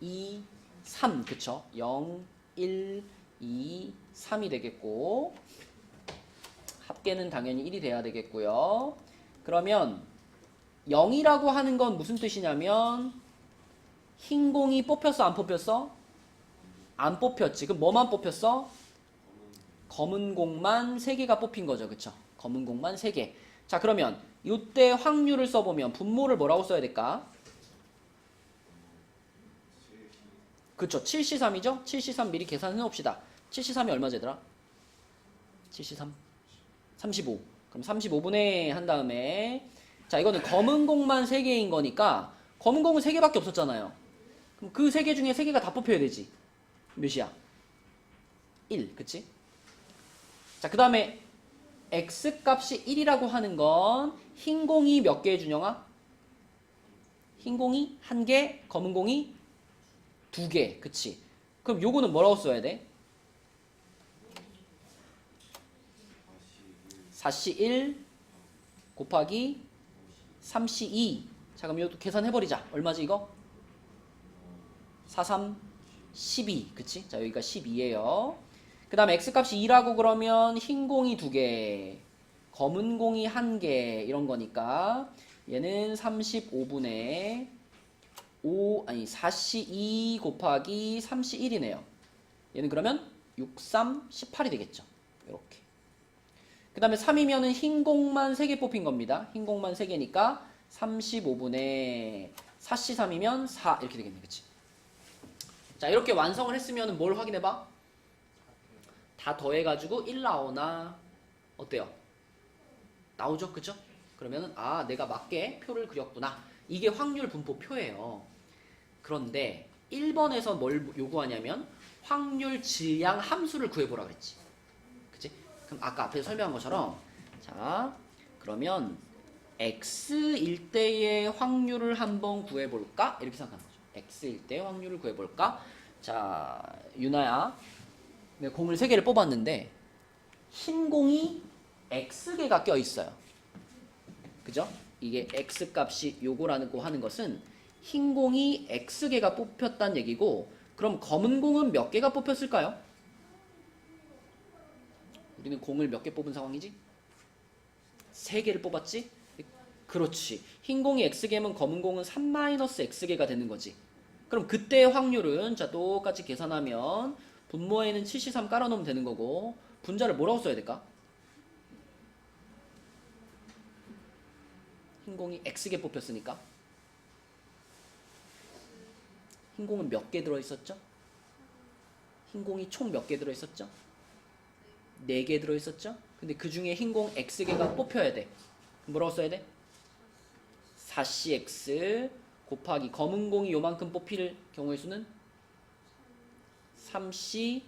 2, 3 그쵸? 0, 1, 2, 3이 되겠고 합계는 당연히 1이 돼야 되겠고요. 그러면 0이라고 하는 건 무슨 뜻이냐면 흰 공이 뽑혔어 안 뽑혔어? 안 뽑혔지. 그럼 뭐만 뽑혔어? 검은 공만 3개가 뽑힌 거죠. 그쵸? 검은 공만 3개. 자 그러면 이때 확률을 써보면 분모를 뭐라고 써야 될까? 그쵸? 7C3이죠? 7C3 미리 계산해 놓읍시다. 7C3이 얼마 되더라? 7C3 35. 그럼 35분의 한 다음에 자 이거는 검은 공만 3개인 거니까 검은 공은 3개밖에 없었잖아요. 그럼 그 3개 중에 3개가 다 뽑혀야 되지. 몇이야? 1. 그치? 자 그 다음에 x값이 1이라고 하는 건 흰 공이 몇 개 준영아? 흰 공이 1개, 검은 공이 2개. 그치? 그럼 요거는 뭐라고 써야 돼? 4C1 곱하기 3C2. 자 그럼 이것도 계산해버리자. 얼마지 이거? 43, 12. 그치? 자 여기가 12예요. 그 다음에 x값이 2라고 그러면 흰 공이 2개, 검은 공이 1개 이런 거니까 얘는 35분의 5 아니 4C2 곱하기 3C1이네요. 얘는 그러면 63, 18이 되겠죠. 이렇게. 그 다음에 3이면은 흰 공만 3개 뽑힌 겁니다. 흰 공만 3개니까 35분의 4C3이면 4 이렇게 되겠네. 그치? 자 이렇게 완성을 했으면 뭘 확인해봐? 다 더해가지고 1 나오나? 어때요? 나오죠? 그쵸? 그러면은 아 내가 맞게 표를 그렸구나. 이게 확률 분포 표예요. 그런데 1번에서 뭘 요구하냐면 확률 질량 함수를 구해보라 그랬지. 그치? 그럼 아까 앞에서 설명한 것처럼 자 그러면 x일 때의 확률을 한번 구해볼까? 이렇게 생각하는 거죠. x일 때의 확률을 구해볼까? 자, 유나야. 내가 공을 3개를 뽑았는데 흰 공이 X개가 껴있어요. 그죠? 이게 X값이 요거라고 하는 것은 흰 공이 X개가 뽑혔다는 얘기고, 그럼 검은 공은 몇 개가 뽑혔을까요? 우리는 공을 몇 개 뽑은 상황이지? 3개를 뽑았지? 그렇지. 흰 공이 X개면 검은 공은 3-X개가 되는 거지. 그럼 그때의 확률은, 자, 똑같이 계산하면 분모에는 73 깔아놓으면 되는 거고, 분자를 뭐라고 써야 될까? 흰 공이 X개 뽑혔으니까. 흰 공은 몇 개 들어있었죠? 흰 공이 총 몇 개 들어있었죠? 4개 들어있었죠? 근데 그 중에 흰 공 X개가 뽑혀야 돼. 뭐라고 써야 돼? 4cx 곱하기 검은 공이 요만큼 뽑힐 경우의 수는 3c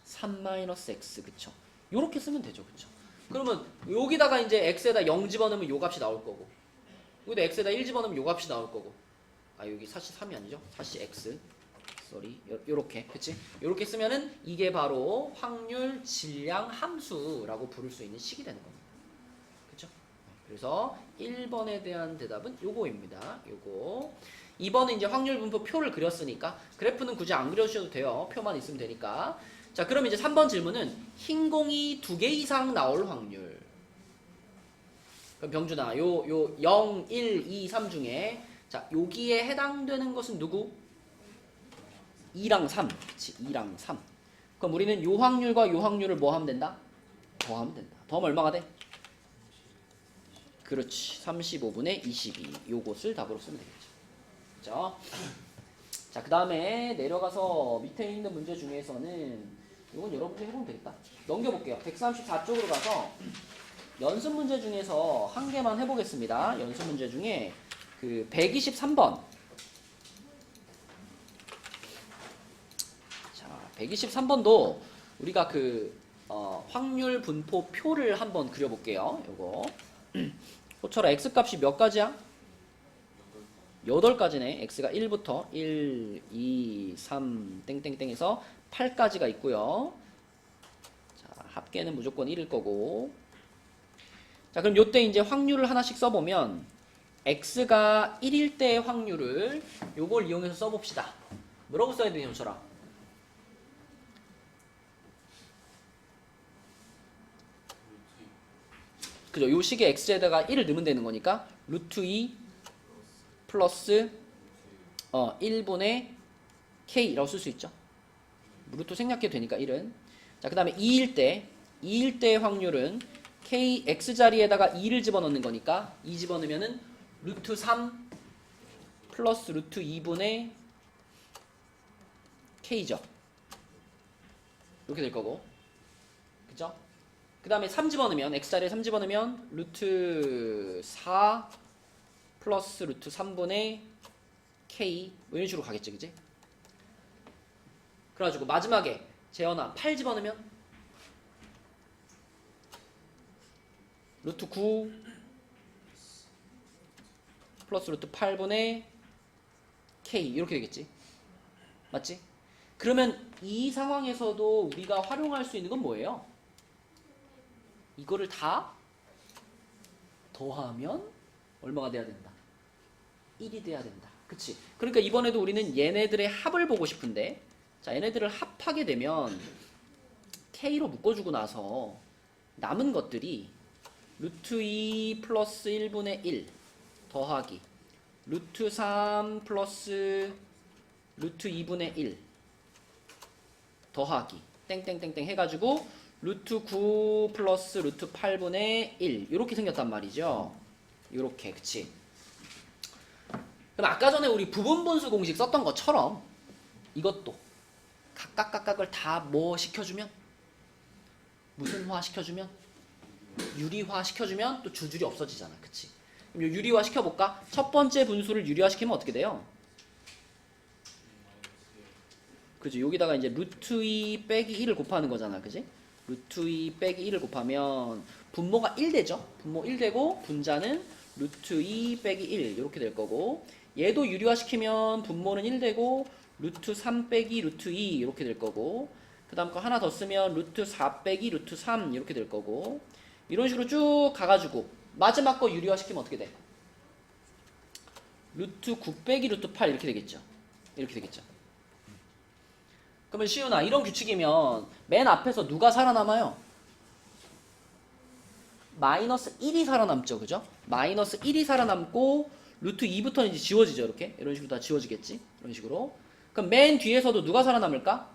3-x. 그쵸? 요렇게 쓰면 되죠. 그쵸? 그러면 여기다가 이제 x에다 0 집어넣으면 요 값이 나올 거고, 여기다 x에다 1 집어넣으면 요 값이 나올 거고, 아, 여기 4c 3이 아니죠? 4c x. 쏘리. 요렇게. 그치? 요렇게 쓰면은 이게 바로 확률 질량 함수라고 부를 수 있는 식이 되는 겁니다. 그쵸? 그래서 1번에 대한 대답은 요거입니다. 요거. 2번은 이제 확률 분포 표를 그렸으니까 그래프는 굳이 안 그려주셔도 돼요. 표만 있으면 되니까. 자, 그럼 이제 3번 질문은 흰 공이 2개 이상 나올 확률. 그럼 병준아, 요 0, 1, 2, 3 중에, 자, 여기에 해당되는 것은 누구? 2랑 3. 그치, 2랑 3. 그럼 우리는 요 확률과 요 확률을 뭐 하면 된다? 더하면 된다. 더하면 얼마가 돼? 그렇지. 35분의 22. 요것을 답으로 쓰면 되겠죠. 그죠? 자, 그 다음에 내려가서 밑에 있는 문제 중에서는 이건 여러분들이 해보면 되겠다. 넘겨볼게요. 134쪽으로 가서 연습 문제 중에서 한 개만 해보겠습니다. 연습 문제 중에 그 123번. 자, 123번도 우리가 그 확률 분포 표를 한번 그려볼게요. 요거. 호철아, x값이 몇 가지야? 8가지네. x가 1부터 1, 2, 3 땡땡땡에서 8까지가 있고요. 자, 합계는 무조건 1일 거고. 자, 그럼 요때 이제 확률을 하나씩 써보면 x가 1일 때의 확률을 요걸 이용해서 써봅시다. 뭐라고 써야 되냐, 호철아? 그죠? 요 식에 x에다가 1을 넣으면 되는 거니까 루트 2 플러스 1분의 k라고 쓸 수 있죠. 루트 생략해도 되니까 1은. 자, 그 다음에 2일 때의 확률은 k x 자리에다가 2를 집어넣는 거니까 2 집어넣으면은 루트 3 플러스 루트 2분의 k죠. 이렇게 될 거고. 그죠? 그 다음에 3 집어넣으면, x자리에 3 집어넣으면 루트 4 플러스 루트 3분의 k 뭐 이런 식으로 가겠지. 그지? 그래가지고 마지막에 재현아 8 집어넣으면 루트 9 플러스 루트 8분의 k 이렇게 되겠지. 맞지? 그러면 이 상황에서도 우리가 활용할 수 있는 건 뭐예요? 이거를 다 더하면 얼마가 돼야 된다? 1이 돼야 된다. 그치? 그러니까 이번에도 우리는 얘네들의 합을 보고 싶은데, 자, 얘네들을 합하게 되면 k로 묶어주고 나서 남은 것들이 루트 2 플러스 1분의 1 더하기 루트 3 플러스 루트 2분의 1 더하기 땡땡땡땡 해가지고 루트 9 플러스 루트 8분의 1 이렇게 생겼단 말이죠. 이렇게. 그치? 그럼 아까 전에 우리 부분분수 공식 썼던 것처럼 이것도 각각을 다 뭐 시켜주면? 무슨화 시켜주면? 유리화 시켜주면 또 주줄이 없어지잖아. 그치? 그럼 요 유리화 시켜볼까? 첫 번째 분수를 유리화 시키면 어떻게 돼요? 그죠? 여기다가 이제 루트 2 빼기 1을 곱하는 거잖아. 그지? 루트 2 빼기 1을 곱하면 분모가 1 되죠? 분모 1 되고 분자는 루트 2 빼기 1 이렇게 될 거고, 얘도 유리화 시키면 분모는 1 되고 루트 3 빼기 루트 2 이렇게 될 거고, 그 다음 거 하나 더 쓰면 루트 4 빼기 루트 3 이렇게 될 거고, 이런 식으로 쭉 가가지고 마지막 거 유리화 시키면 어떻게 돼? 루트 9 빼기 루트 8 이렇게 되겠죠. 이렇게 되겠죠. 그러면 시윤아, 이런 규칙이면 맨 앞에서 누가 살아남아요? 마이너스 1이 살아남죠. 그죠? 마이너스 1이 살아남고 루트 2부터는 이제 지워지죠. 이렇게. 이런 식으로 다 지워지겠지. 이런 식으로. 그럼 맨 뒤에서도 누가 살아남을까?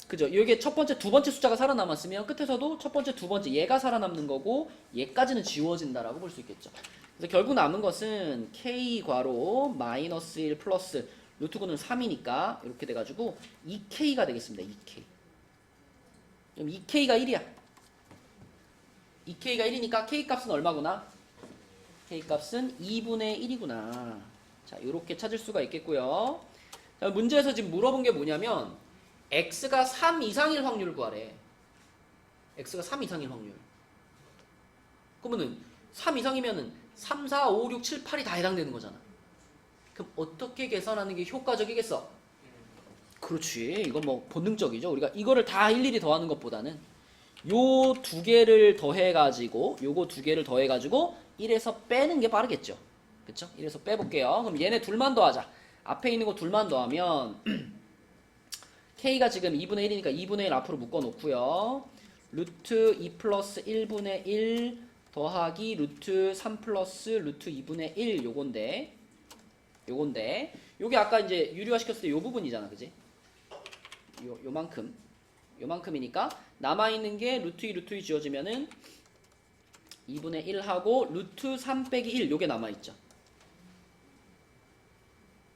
그죠? 이게 첫 번째, 두 번째 숫자가 살아남았으면 끝에서도 첫 번째, 두 번째 얘가 살아남는 거고 얘까지는 지워진다라고 볼 수 있겠죠. 그래서 결국 남은 것은 k 괄호 마이너스 1 플러스 루트 9는 3이니까 이렇게 돼가지고 2k가 되겠습니다. 2k. 그럼 2k가 1이야. 2k가 1이니까 k 값은 얼마구나? k 값은 2분의 1이구나. 자, 이렇게 찾을 수가 있겠고요. 자, 문제에서 지금 물어본 게 뭐냐면 x가 3 이상일 확률을 구하래. x가 3 이상일 확률. 그러면은 3 이상이면은 3, 4, 5, 6, 7, 8이 다 해당되는 거잖아. 그럼 어떻게 계산하는 게 효과적이겠어? 그렇지. 이건 뭐 본능적이죠. 우리가 이거를 다 일일이 더하는 것보다는 요 두 개를 더해가지고 요거 두 개를 더해가지고 1에서 빼는 게 빠르겠죠. 그쵸? 1에서 빼볼게요. 그럼 얘네 둘만 더하자. 앞에 있는 거 둘만 더하면 k가 지금 2분의 1이니까 2분의 1 앞으로 묶어놓고요. 루트 2 플러스 1분의 1 더하기 루트 3 플러스 루트 2분의 1 요건데 요게 아까 이제 유리화 시켰을 때 요 부분이잖아. 그지? 요만큼이니까 남아있는 게 루트 2 루트 2 지워지면은 2분의 1 하고 루트 3 빼기 1 요게 남아있죠.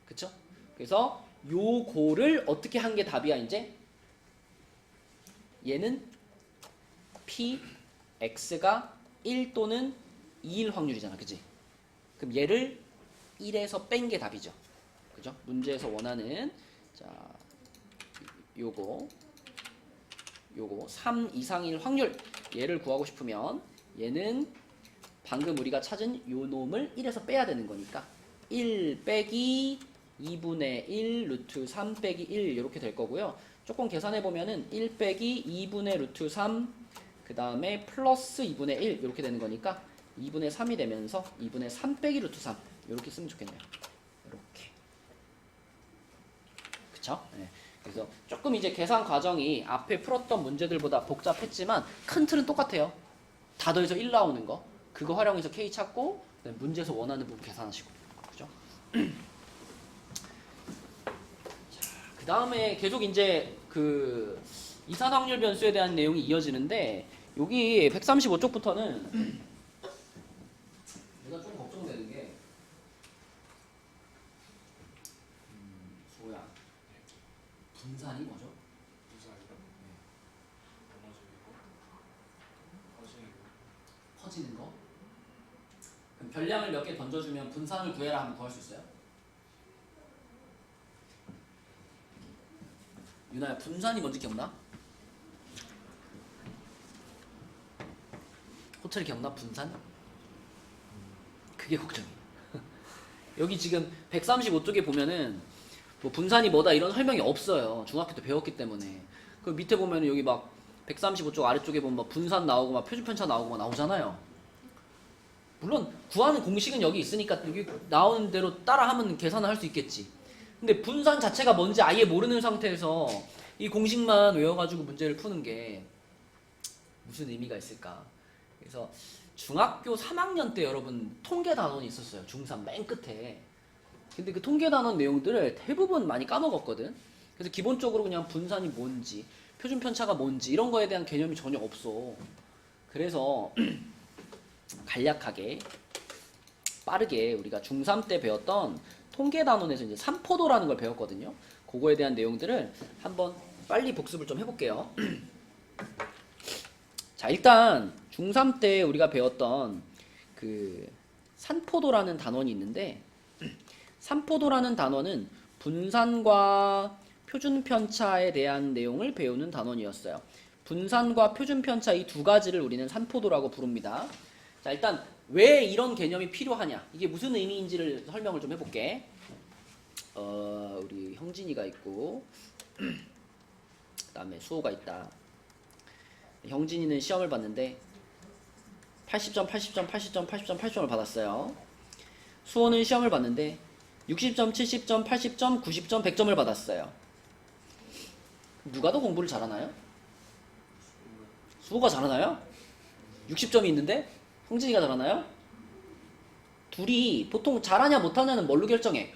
그쵸? 그래서 요거를 어떻게 한 게 답이야 이제? 얘는 p x가 1 또는 2일 확률이잖아. 그치? 그럼 얘를 1에서 뺀 게 답이죠. 그죠? 문제에서 원하는 자 요거 3 이상일 확률 얘를 구하고 싶으면 얘는 방금 우리가 찾은 요 놈을 1에서 빼야 되는 거니까 1 빼기 2분의 1 루트 3 빼기 1 이렇게 될 거고요. 조금 계산해 보면은 1 빼기 2분의 루트 3 그 다음에 플러스 2분의 1 이렇게 되는 거니까 2분의 3이 되면서 2분의 3 빼기 루트 3 이렇게 쓰면 좋겠네요. 이렇게. 그쵸? 네. 그래서 조금 이제 계산 과정이 앞에 풀었던 문제들보다 복잡했지만 큰 틀은 똑같아요. 다 더해서 1 나오는 거 그거 활용해서 K 찾고 문제에서 원하는 부분 계산하시고. 그죠? 그 다음에 계속 이제 그 이산 확률 변수에 대한 내용이 이어지는데 여기 135쪽부터는 내가 좀 걱정되는 게 뭐야? 분산이 뭐죠? 분산이요? 네. 나눠지고 퍼지는 거? 그럼 별량을 몇 개 던져주면 분산을 구해라 하면 구할 수 있어요? 유나야, 분산이 뭔지 기억나? 호텔 기억나? 분산? 그게 걱정이야. 여기 지금 135쪽에 보면은 뭐 분산이 뭐다 이런 설명이 없어요. 중학교 때 배웠기 때문에. 그 밑에 보면은 여기 막 135쪽 아래쪽에 보면 막 분산 나오고 막 표준편차 나오고 막 나오잖아요. 물론 구하는 공식은 여기 있으니까 여기 나오는 대로 따라하면 계산을 할 수 있겠지. 근데 분산 자체가 뭔지 아예 모르는 상태에서 이 공식만 외워가지고 문제를 푸는 게 무슨 의미가 있을까? 그래서 중학교 3학년 때 여러분 통계 단원이 있었어요. 중3 맨 끝에. 근데 그 통계 단원 내용들을 대부분 많이 까먹었거든. 그래서 기본적으로 그냥 분산이 뭔지, 표준 편차가 뭔지 이런 거에 대한 개념이 전혀 없어. 그래서 간략하게 빠르게 우리가 중3 때 배웠던 통계 단원에서 이제 삼포도라는 걸 배웠거든요. 그거에 대한 내용들을 한번 빨리 복습을 좀 해볼게요. 자, 일단 중3 때 우리가 배웠던 그 산포도라는 단원이 있는데 산포도라는 단원은 분산과 표준편차에 대한 내용을 배우는 단원이었어요. 분산과 표준편차 이 두 가지를 우리는 산포도라고 부릅니다. 자, 일단 왜 이런 개념이 필요하냐, 이게 무슨 의미인지를 설명을 좀 해볼게. 우리 형진이가 있고 그다음에 수호가 있다. 형진이는 시험을 봤는데 80점, 80점, 80점, 80점, 80점을 받았어요. 수호는 시험을 봤는데 60점, 70점, 80점, 90점, 100점을 받았어요. 누가 더 공부를 잘하나요? 수호가 잘하나요? 60점이 있는데 형진이가 잘하나요? 둘이 보통 잘하냐 못하냐는 뭘로 결정해?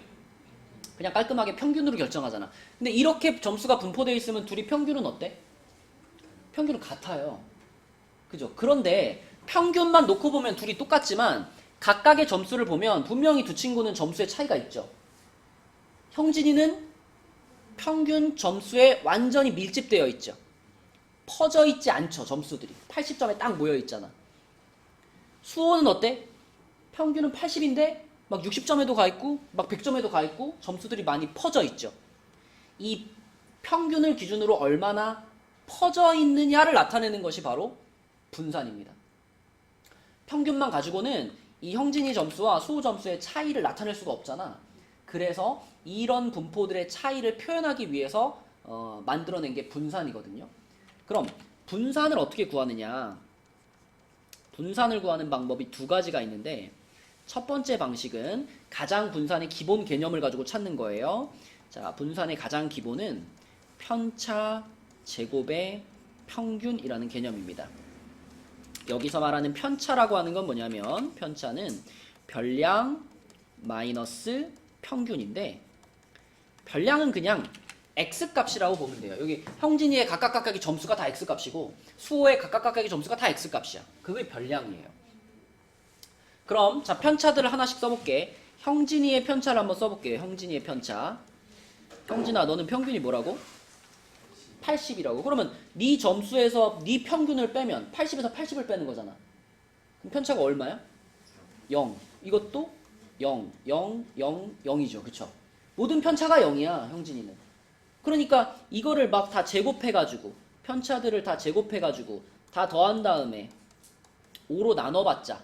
그냥 깔끔하게 평균으로 결정하잖아. 근데 이렇게 점수가 분포되어 있으면 둘이 평균은 어때? 평균은 같아요. 그죠? 그런데 평균만 놓고 보면 둘이 똑같지만 각각의 점수를 보면 분명히 두 친구는 점수에 차이가 있죠. 형진이는 평균 점수에 완전히 밀집되어 있죠. 퍼져 있지 않죠, 점수들이. 80점에 딱 모여 있잖아. 수호는 어때? 평균은 80인데 막 60점에도 가 있고 막 100점에도 가 있고 점수들이 많이 퍼져 있죠. 이 평균을 기준으로 얼마나 퍼져 있느냐를 나타내는 것이 바로 분산입니다. 평균만 가지고는 이 형진이 점수와 수호 점수의 차이를 나타낼 수가 없잖아. 그래서 이런 분포들의 차이를 표현하기 위해서 만들어낸 게 분산이거든요. 그럼 분산을 어떻게 구하느냐? 분산을 구하는 방법이 두 가지가 있는데 첫 번째 방식은 가장 분산의 기본 개념을 가지고 찾는 거예요. 자, 분산의 가장 기본은 편차 제곱의 평균이라는 개념입니다. 여기서 말하는 편차라고 하는 건 뭐냐면 편차는 별량 마이너스 평균인데 별량은 그냥 x값이라고 보면 돼요. 여기 형진이의 각각의 점수가 다 x값이고 수호의 각각의 점수가 다 x값이야. 그게 별량이에요. 그럼 자 편차들을 하나씩 써볼게. 형진이의 편차를 한번 써볼게요. 형진이의 편차. 형진아 너는 평균이 뭐라고? 80이라고. 그러면 네 점수에서 네 평균을 빼면 80에서 80을 빼는 거잖아. 그럼 편차가 얼마야? 0. 이것도 0, 0, 0, 0이죠. 그쵸? 모든 편차가 0이야. 형진이는. 그러니까 이거를 막 다 제곱해가지고 편차들을 다 제곱해가지고 다 더한 다음에 5로 나눠봤자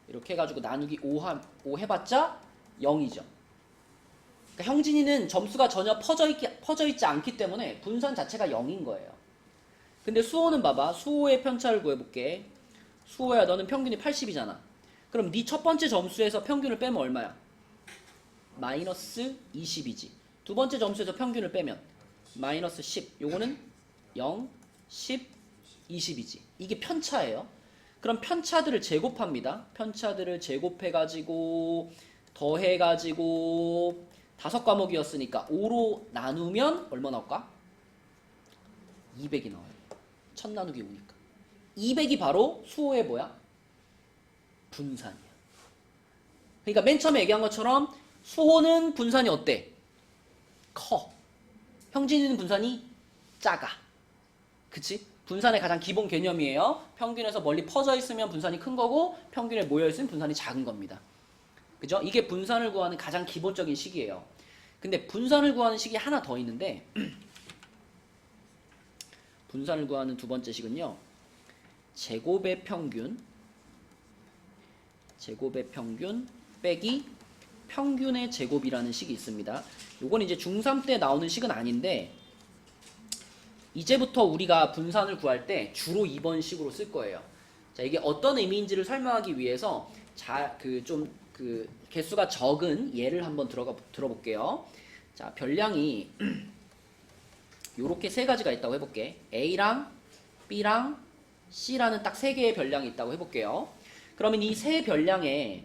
이렇게 해가지고 나누기 5 해봤자 0이죠. 그러니까 형진이는 점수가 전혀 퍼져 있지 않기 때문에 분산 자체가 0인 거예요. 근데 수호는 봐봐. 수호의 편차를 구해볼게. 수호야 너는 평균이 80이잖아. 그럼 네 첫 번째 점수에서 평균을 빼면 얼마야? 마이너스 20이지. 두 번째 점수에서 평균을 빼면 마이너스 10. 요거는 0, 10, 20이지. 이게 편차예요. 그럼 편차들을 제곱합니다. 편차들을 제곱해가지고 더해가지고 5과목이었으니까 5로 나누면 얼마 나올까? 200이 나와요. 1000 나누기 5니까. 200이 바로 수호의 뭐야? 분산이야. 그러니까 맨 처음에 얘기한 것처럼 수호는 분산이 어때? 커. 형진이는 분산이 작아. 그치? 분산의 가장 기본 개념이에요. 평균에서 멀리 퍼져 있으면 분산이 큰 거고 평균에 모여 있으면 분산이 작은 겁니다. 그죠? 이게 분산을 구하는 가장 기본적인 식이에요. 근데 분산을 구하는 식이 하나 더 있는데 분산을 구하는 두 번째 식은요. 제곱의 평균 빼기 평균의 제곱이라는 식이 있습니다. 요건 이제 중3 때 나오는 식은 아닌데 이제부터 우리가 분산을 구할 때 주로 이번 식으로 쓸 거예요. 자, 이게 어떤 의미인지를 설명하기 위해서 개수가 적은 예를 한번 들어볼게요. 자, 별량이 요렇게 세 가지가 있다고 해볼게. A랑 B랑 C라는 딱 세 개의 별량이 있다고 해볼게요. 그러면 이 세 별량의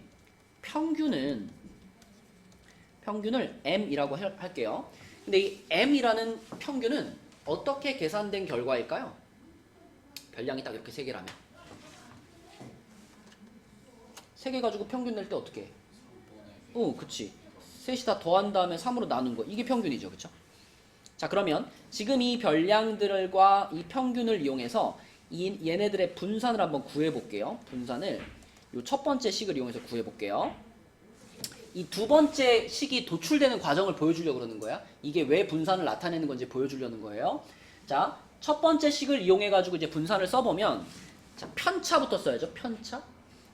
평균을 M이라고 할게요. 근데 이 M이라는 평균은 어떻게 계산된 결과일까요? 별량이 딱 이렇게 세 개라면. 세 개 가지고 평균 낼 때 어떻게 해? 그치. 셋이 다 더한 다음에 3으로 나눈 거. 이게 평균이죠. 그쵸? 자, 그러면 지금 이 별량들과 이 평균을 이용해서 얘네들의 분산을 한번 구해볼게요. 분산을 요 첫 번째 식을 이용해서 구해볼게요. 이 두 번째 식이 도출되는 과정을 보여주려고 그러는 거야. 이게 왜 분산을 나타내는 건지 보여주려는 거예요. 자, 첫 번째 식을 이용해가지고 이제 분산을 써보면, 자, 편차부터 써야죠. 편차.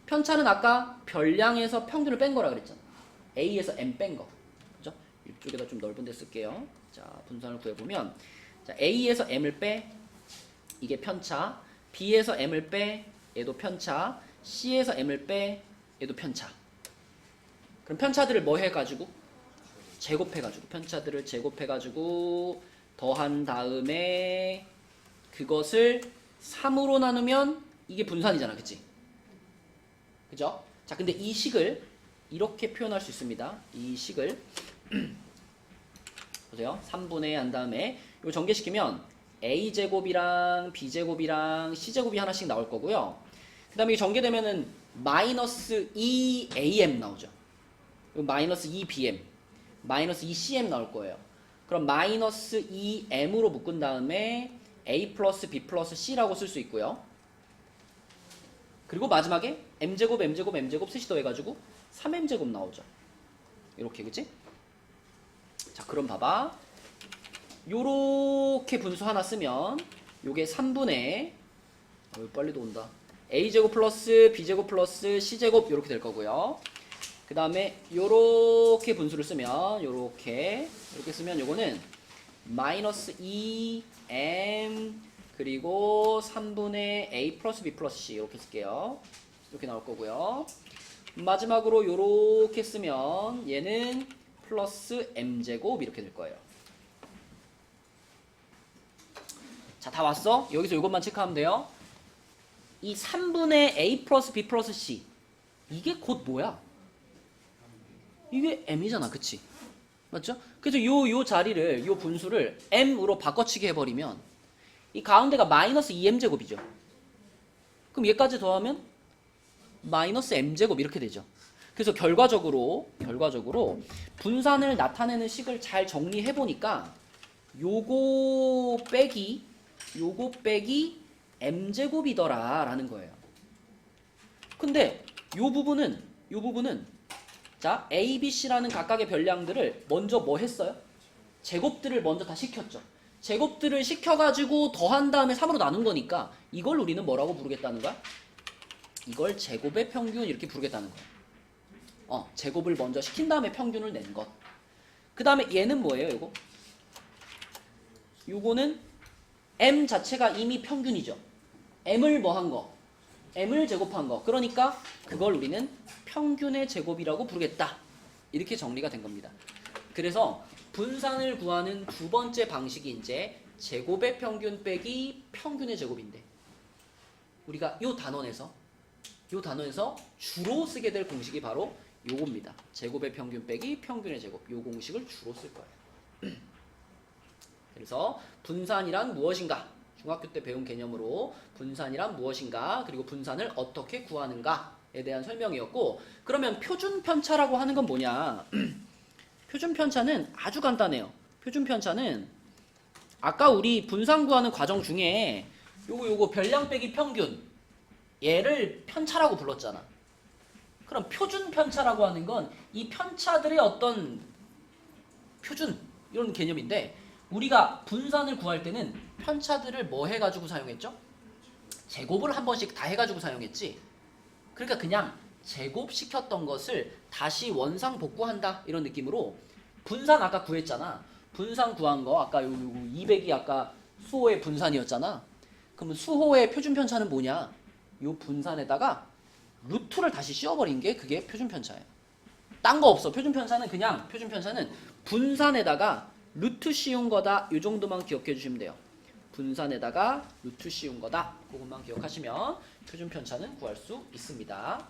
편차는 아까 별량에서 평균을 뺀 거라 그랬잖아. A에서 M 뺀 거. 그죠? 이쪽에다 좀 넓은 데 쓸게요. 자, 분산을 구해보면 자, A에서 M을 빼 이게 편차, B에서 M을 빼 얘도 편차, C에서 M을 빼 얘도 편차. 그럼 편차들을 뭐 해가지고? 제곱해가지고 편차들을 제곱해가지고 더한 다음에 그것을 3으로 나누면 이게 분산이잖아, 그치? 그죠? 자, 근데 이 식을 이렇게 표현할 수 있습니다. 이 식을 보세요. 3분의 한 다음에 이거 전개시키면 a제곱이랑 b제곱이랑 c제곱이 하나씩 나올 거고요. 그 다음에 이 전개되면은 마이너스 2am 나오죠. 마이너스 2bm, 마이너스 2cm 나올 거예요. 그럼 마이너스 2m으로 묶은 다음에 a 플러스 b 플러스 c라고 쓸 수 있고요. 그리고 마지막에 m제곱, m제곱, m제곱 셋이 더해가지고 3m제곱 나오죠. 이렇게, 그치? 자, 그럼 봐봐. 요렇게 분수 하나 쓰면 요게 3분의 빨리도 온다. a제곱 플러스 b제곱 플러스 c제곱 요렇게 될 거고요. 그 다음에 요렇게 분수를 쓰면 요렇게 쓰면 요거는 마이너스 2m 그리고 3분의 a 플러스 b 플러스 c 이렇게 쓸게요. 이렇게 나올 거고요. 마지막으로 요렇게 쓰면 얘는 플러스 m제곱 이렇게 될 거예요. 자, 다 왔어? 여기서 이것만 체크하면 돼요. 이 3분의 a 플러스 b 플러스 c 이게 곧 뭐야? 이게 m이잖아, 그치? 맞죠? 그래서 요 자리를, 요 분수를 m으로 바꿔치기 해버리면 이 가운데가 마이너스 2m제곱이죠. 그럼 얘까지 더하면 마이너스 m제곱 이렇게 되죠. 그래서 결과적으로 분산을 나타내는 식을 잘 정리해보니까 요거 빼기 m제곱이더라 라는 거예요. 근데 요 부분은 자, A, B, C라는 각각의 별량들을 먼저 뭐 했어요? 제곱들을 먼저 다 시켰죠. 제곱들을 시켜가지고 더한 다음에 3으로 나눈 거니까 이걸 우리는 뭐라고 부르겠다는 거야? 이걸 제곱의 평균 이렇게 부르겠다는 거야. 제곱을 먼저 시킨 다음에 평균을 낸 것. 그 다음에 얘는 뭐예요, 이거? 요거는 M 자체가 이미 평균이죠. M을 뭐 한 거? M을 제곱한 거. 그러니까 그걸 우리는 평균의 제곱이라고 부르겠다. 이렇게 정리가 된 겁니다. 그래서 분산을 구하는 두 번째 방식이 이제 제곱의 평균 빼기 평균의 제곱인데 우리가 요 단원에서 주로 쓰게 될 공식이 바로 요겁니다. 제곱의 평균 빼기 평균의 제곱. 요 공식을 주로 쓸 거예요. 그래서 분산이란 무엇인가? 중학교 때 배운 개념으로 분산이란 무엇인가? 그리고 분산을 어떻게 구하는가에 대한 설명이었고, 그러면 표준 편차라고 하는 건 뭐냐? 표준 편차는 아주 간단해요. 표준 편차는 아까 우리 분산 구하는 과정 중에 요거 별량 빼기 평균 얘를 편차라고 불렀잖아. 그럼 표준 편차라고 하는 건 이 편차들의 어떤 표준 이런 개념인데 우리가 분산을 구할 때는 편차들을 뭐 해가지고 사용했죠? 제곱을 한 번씩 다 해가지고 사용했지. 그러니까 그냥 제곱시켰던 것을 다시 원상 복구한다 이런 느낌으로 분산 아까 구했잖아. 분산 구한 거 아까 요 200이 아까 수호의 분산이었잖아. 그러면 수호의 표준 편차는 뭐냐? 요 분산에다가 루트를 다시 씌워버린 게 그게 표준 편차예요. 딴 거 없어. 표준 편차는 그냥 분산에다가 루트 씌운 거다. 이 정도만 기억해 주시면 돼요. 분산에다가 루트 씌운 거다. 그것만 기억하시면 표준 편차는 구할 수 있습니다.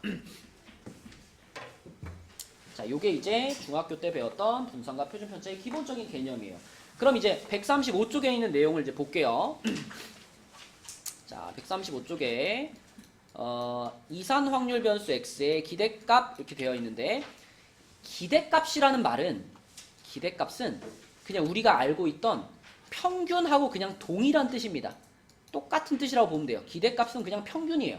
자, 요게 이제 중학교 때 배웠던 분산과 표준 편차의 기본적인 개념이에요. 그럼 이제 135쪽에 있는 내용을 이제 볼게요. 자, 135쪽에 이산 확률 변수 x의 기대값 이렇게 되어 있는데 기대값이라는 말은 기대값은 그냥 우리가 알고 있던 평균하고 그냥 동일한 뜻입니다. 똑같은 뜻이라고 보면 돼요. 기대값은 그냥 평균이에요.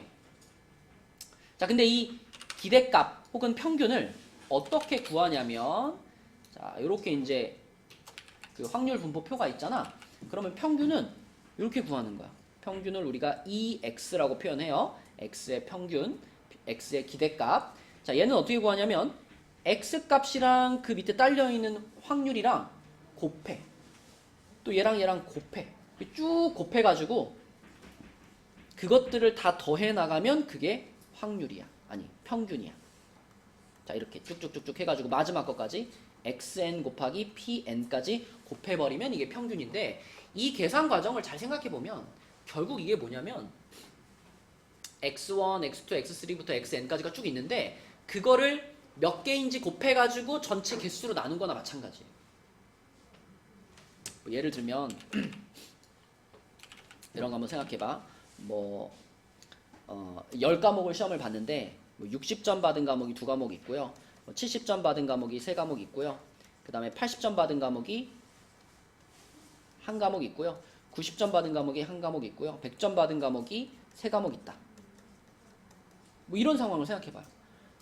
자, 근데 이 기대값 혹은 평균을 어떻게 구하냐면 자, 요렇게 이제 그 확률 분포표가 있잖아. 그러면 평균은 이렇게 구하는 거야. 평균을 우리가 EX라고 표현해요. X의 평균, X의 기대값. 자, 얘는 어떻게 구하냐면 x값이랑 그 밑에 딸려있는 확률이랑 곱해. 또 얘랑 곱해. 쭉 곱해가지고 그것들을 다 더해 나가면 그게 확률이야. 아니, 평균이야. 자, 이렇게 쭉쭉쭉쭉 해가지고 마지막 것까지 xn 곱하기 pn까지 곱해버리면 이게 평균인데, 이 계산 과정을 잘 생각해보면 결국 이게 뭐냐면 x1, x2, x3부터 xn까지가 쭉 있는데 그거를 몇 개인지 곱해가지고 전체 개수로 나눈 거나 마찬가지예요. 뭐 예를 들면 이런 거 한번 생각해봐. 10과목을 시험을 봤는데 60점 받은 과목이 2과목 있고요. 70점 받은 과목이 3과목 있고요. 그 다음에 80점 받은 과목이 1과목 있고요. 90점 받은 과목이 1과목 있고요. 100점 받은 과목이 3과목 있다. 뭐 이런 상황을 생각해봐요.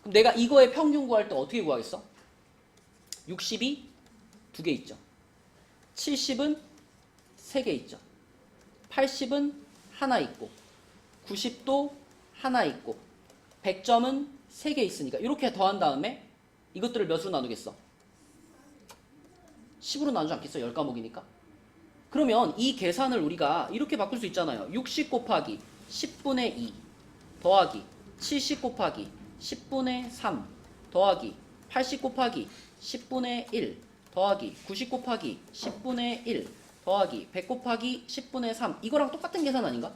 그럼 내가 이거의 평균 구할 때 어떻게 구하겠어? 60이 2개 있죠. 70은 3개 있죠. 80은 하나 있고 90도 하나 있고 100점은 3개 있으니까 이렇게 더한 다음에 이것들을 몇으로 나누겠어? 10으로 나누지 않겠어? 10과목이니까. 그러면 이 계산을 우리가 이렇게 바꿀 수 있잖아요. 60 곱하기 10분의 2 더하기 70 곱하기 10분의 3 더하기 80 곱하기 10분의 1 더하기 90 곱하기 10분의 1 더하기 100 곱하기 10분의 3 이거랑 똑같은 계산 아닌가?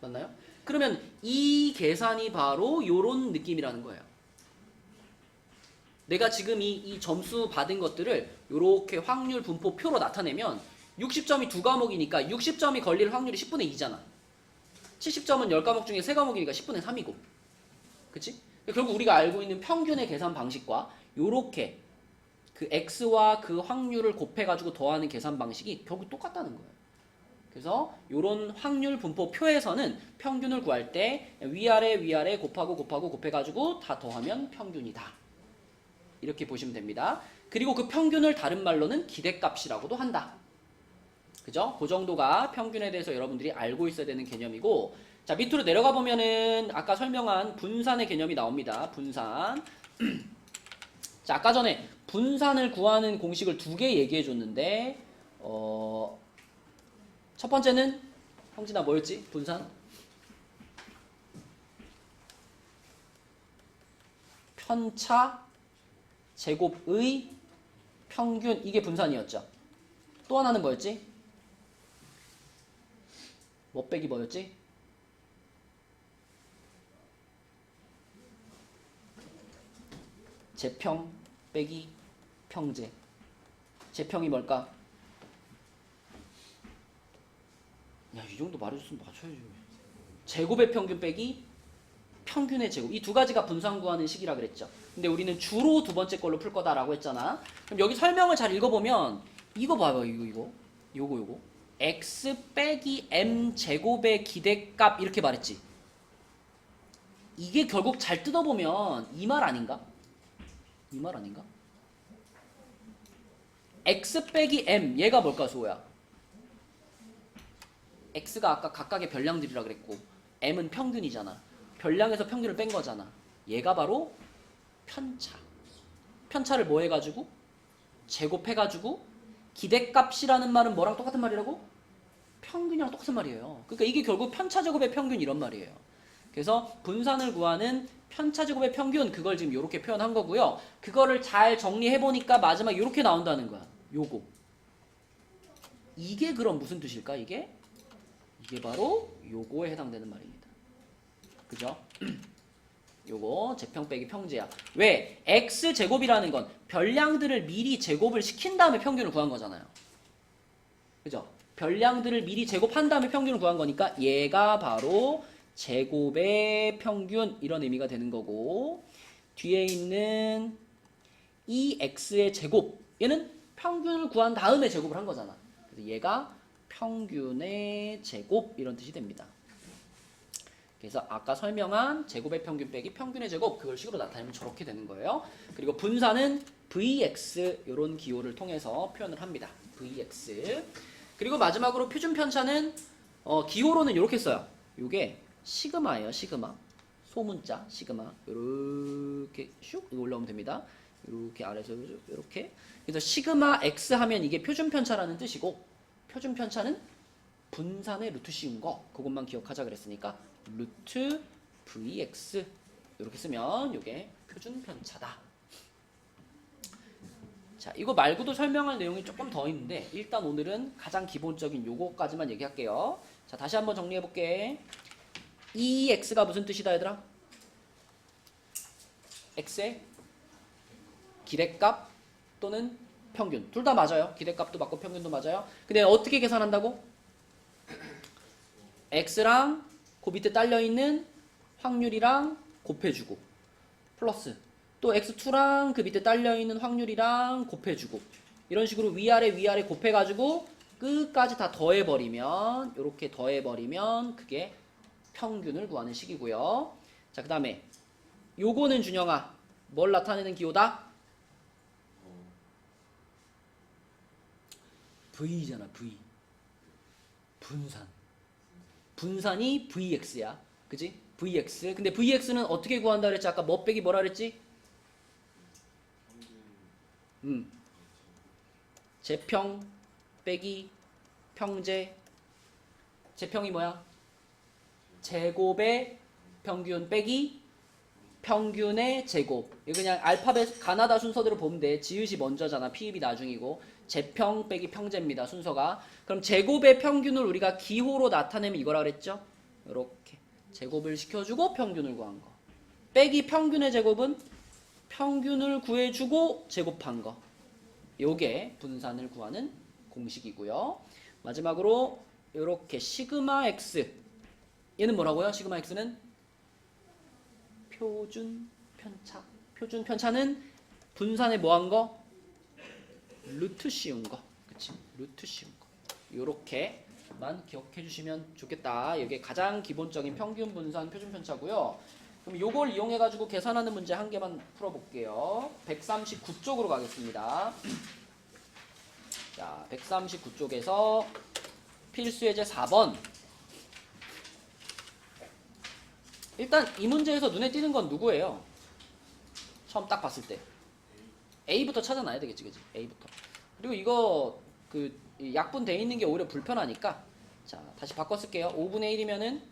맞나요? 그러면 이 계산이 바로 요런 느낌이라는 거예요. 내가 지금 이 점수 받은 것들을 요렇게 확률 분포 표로 나타내면 60점이 2과목이니까 60점이 걸릴 확률이 10분의 2잖아. 70점은 10과목 중에 3과목이니까 10분의 3이고. 그치? 결국 우리가 알고 있는 평균의 계산 방식과 요렇게 그 x와 그 확률을 곱해가지고 더하는 계산 방식이 결국 똑같다는 거예요. 그래서 요런 확률 분포 표에서는 평균을 구할 때 위아래 곱하고 곱해가지고 다 더하면 평균이다. 이렇게 보시면 됩니다. 그리고 그 평균을 다른 말로는 기대값이라고도 한다. 그죠? 그 정도가 평균에 대해서 여러분들이 알고 있어야 되는 개념이고, 자, 밑으로 내려가 보면은 아까 설명한 분산의 개념이 나옵니다. 분산. 자, 아까 전에 분산을 구하는 공식을 2개 얘기해 줬는데, 첫 번째는 형진아 뭐였지? 분산? 편차 제곱의 평균, 이게 분산이었죠. 또 하나는 뭐였지? 뭐 빼기 뭐였지? 제평 빼기 평제. 제평이 뭘까? 야, 이 정도 말해줬으면 맞춰야지. 제곱의 평균 빼기 평균의 제곱. 이 두 가지가 분산 구하는 식이라 그랬죠. 근데 우리는 주로 두 번째 걸로 풀 거다라고 했잖아. 그럼 여기 설명을 잘 읽어보면 이거 봐봐. 요거. x 빼기 m 제곱의 기대값 이렇게 말했지. 이게 결국 잘 뜯어보면 이 말 아닌가? 이 말 아닌가? x 빼기 m 얘가 뭘까 수호야? x가 아까 각각의 별량들이라 그랬고 m은 평균이잖아. 별량에서 평균을 뺀 거잖아. 얘가 바로 편차. 편차를 뭐 해가지고? 제곱해가지고 기대값이라는 말은 뭐랑 똑같은 말이라고? 평균이랑 똑같은 말이에요. 그러니까 이게 결국 편차 제곱의 평균 이런 말이에요. 그래서 분산을 구하는 편차 제곱의 평균, 그걸 지금 이렇게 표현한 거고요. 그거를 잘 정리해보니까 마지막 이렇게 나온다는 거야. 요거. 이게 그럼 무슨 뜻일까? 이게 바로 요거에 해당되는 말입니다. 그죠? 요거 제평 빼기 평제야. 왜? x제곱이라는 건 별량들을 미리 제곱을 시킨 다음에 평균을 구한 거잖아요. 그죠? 별량들을 미리 제곱한 다음에 평균을 구한 거니까 얘가 바로 제곱의 평균 이런 의미가 되는 거고, 뒤에 있는 이 x의 제곱 얘는 평균을 구한 다음에 제곱을 한 거잖아. 그래서 얘가 평균의 제곱 이런 뜻이 됩니다. 그래서 아까 설명한 제곱의 평균 빼기 평균의 제곱, 그걸 식으로 나타내면 저렇게 되는 거예요. 그리고 분산은 vx 이런 기호를 통해서 표현을 합니다. vx. 그리고 마지막으로 표준 편차는 기호로는 이렇게 써요. 이게 시그마예요. 시그마. 소문자 시그마 요렇게 슉 이거 올라오면 됩니다. 이렇게 아래서 이렇게. 그래서 시그마 x 하면 이게 표준 편차라는 뜻이고 표준 편차는 분산의 루트 씌운 거 그것만 기억하자 그랬으니까 루트 vx 이렇게 쓰면 이게 표준 편차다. 자, 이거 말고도 설명할 내용이 조금 더 있는데 일단 오늘은 가장 기본적인 요거까지만 얘기할게요. 자, 다시 한번 정리해 볼게. 이 x가 무슨 뜻이다 얘들아? x의 기대값 또는 평균 둘 다 맞아요. 기대값도 맞고 평균도 맞아요. 근데 어떻게 계산한다고? x랑 그 밑에 딸려있는 확률이랑 곱해주고 플러스 또 x2랑 그 밑에 딸려있는 확률이랑 곱해주고 이런 식으로 위아래 곱해가지고 끝까지 다 더해버리면 이렇게 더해버리면 그게 평균을 구하는 식이고요. 자, 그 다음에 요거는 준영아 뭘 나타내는 기호다? V잖아. V 분산이 Vx야. 그지? Vx. 근데 Vx는 어떻게 구한다 그랬지? 아까 뭐 빼기 뭐라 그랬지? 제평 빼기 평제. 제평이 뭐야? 제곱의 평균 빼기 평균의 제곱. 이거 그냥 알파벳 가나다 순서대로 보면 돼. 지읒이 먼저잖아. 피입이 나중이고. 제평 빼기 평제입니다. 순서가. 그럼 제곱의 평균을 우리가 기호로 나타내면 이거라 그랬죠? 이렇게 제곱을 시켜주고 평균을 구한 거. 빼기 평균의 제곱은 평균을 구해주고 제곱한 거. 요게 분산을 구하는 공식이고요. 마지막으로 이렇게 시그마 x. 얘는 뭐라고요? 시그마 x는 표준 편차. 표준 편차는 분산에 뭐한 거? 루트 씌운 거. 그치? 루트 씌운 거. 요렇게만 기억해 주시면 좋겠다. 이게 가장 기본적인 평균 분산 표준 편차고요. 그럼 요걸 이용해 가지고 계산하는 문제 한 개만 풀어 볼게요. 139쪽으로 가겠습니다. 자, 139쪽에서 필수 예제 4번. 일단 이 문제에서 눈에 띄는 건 누구예요? 처음 딱 봤을 때 A부터 찾아놔야 되겠지, 그치? A부터. 그리고 이거 그 약분돼 있는 게 오히려 불편하니까 자, 다시 바꿔 쓸게요. 5분의 1이면은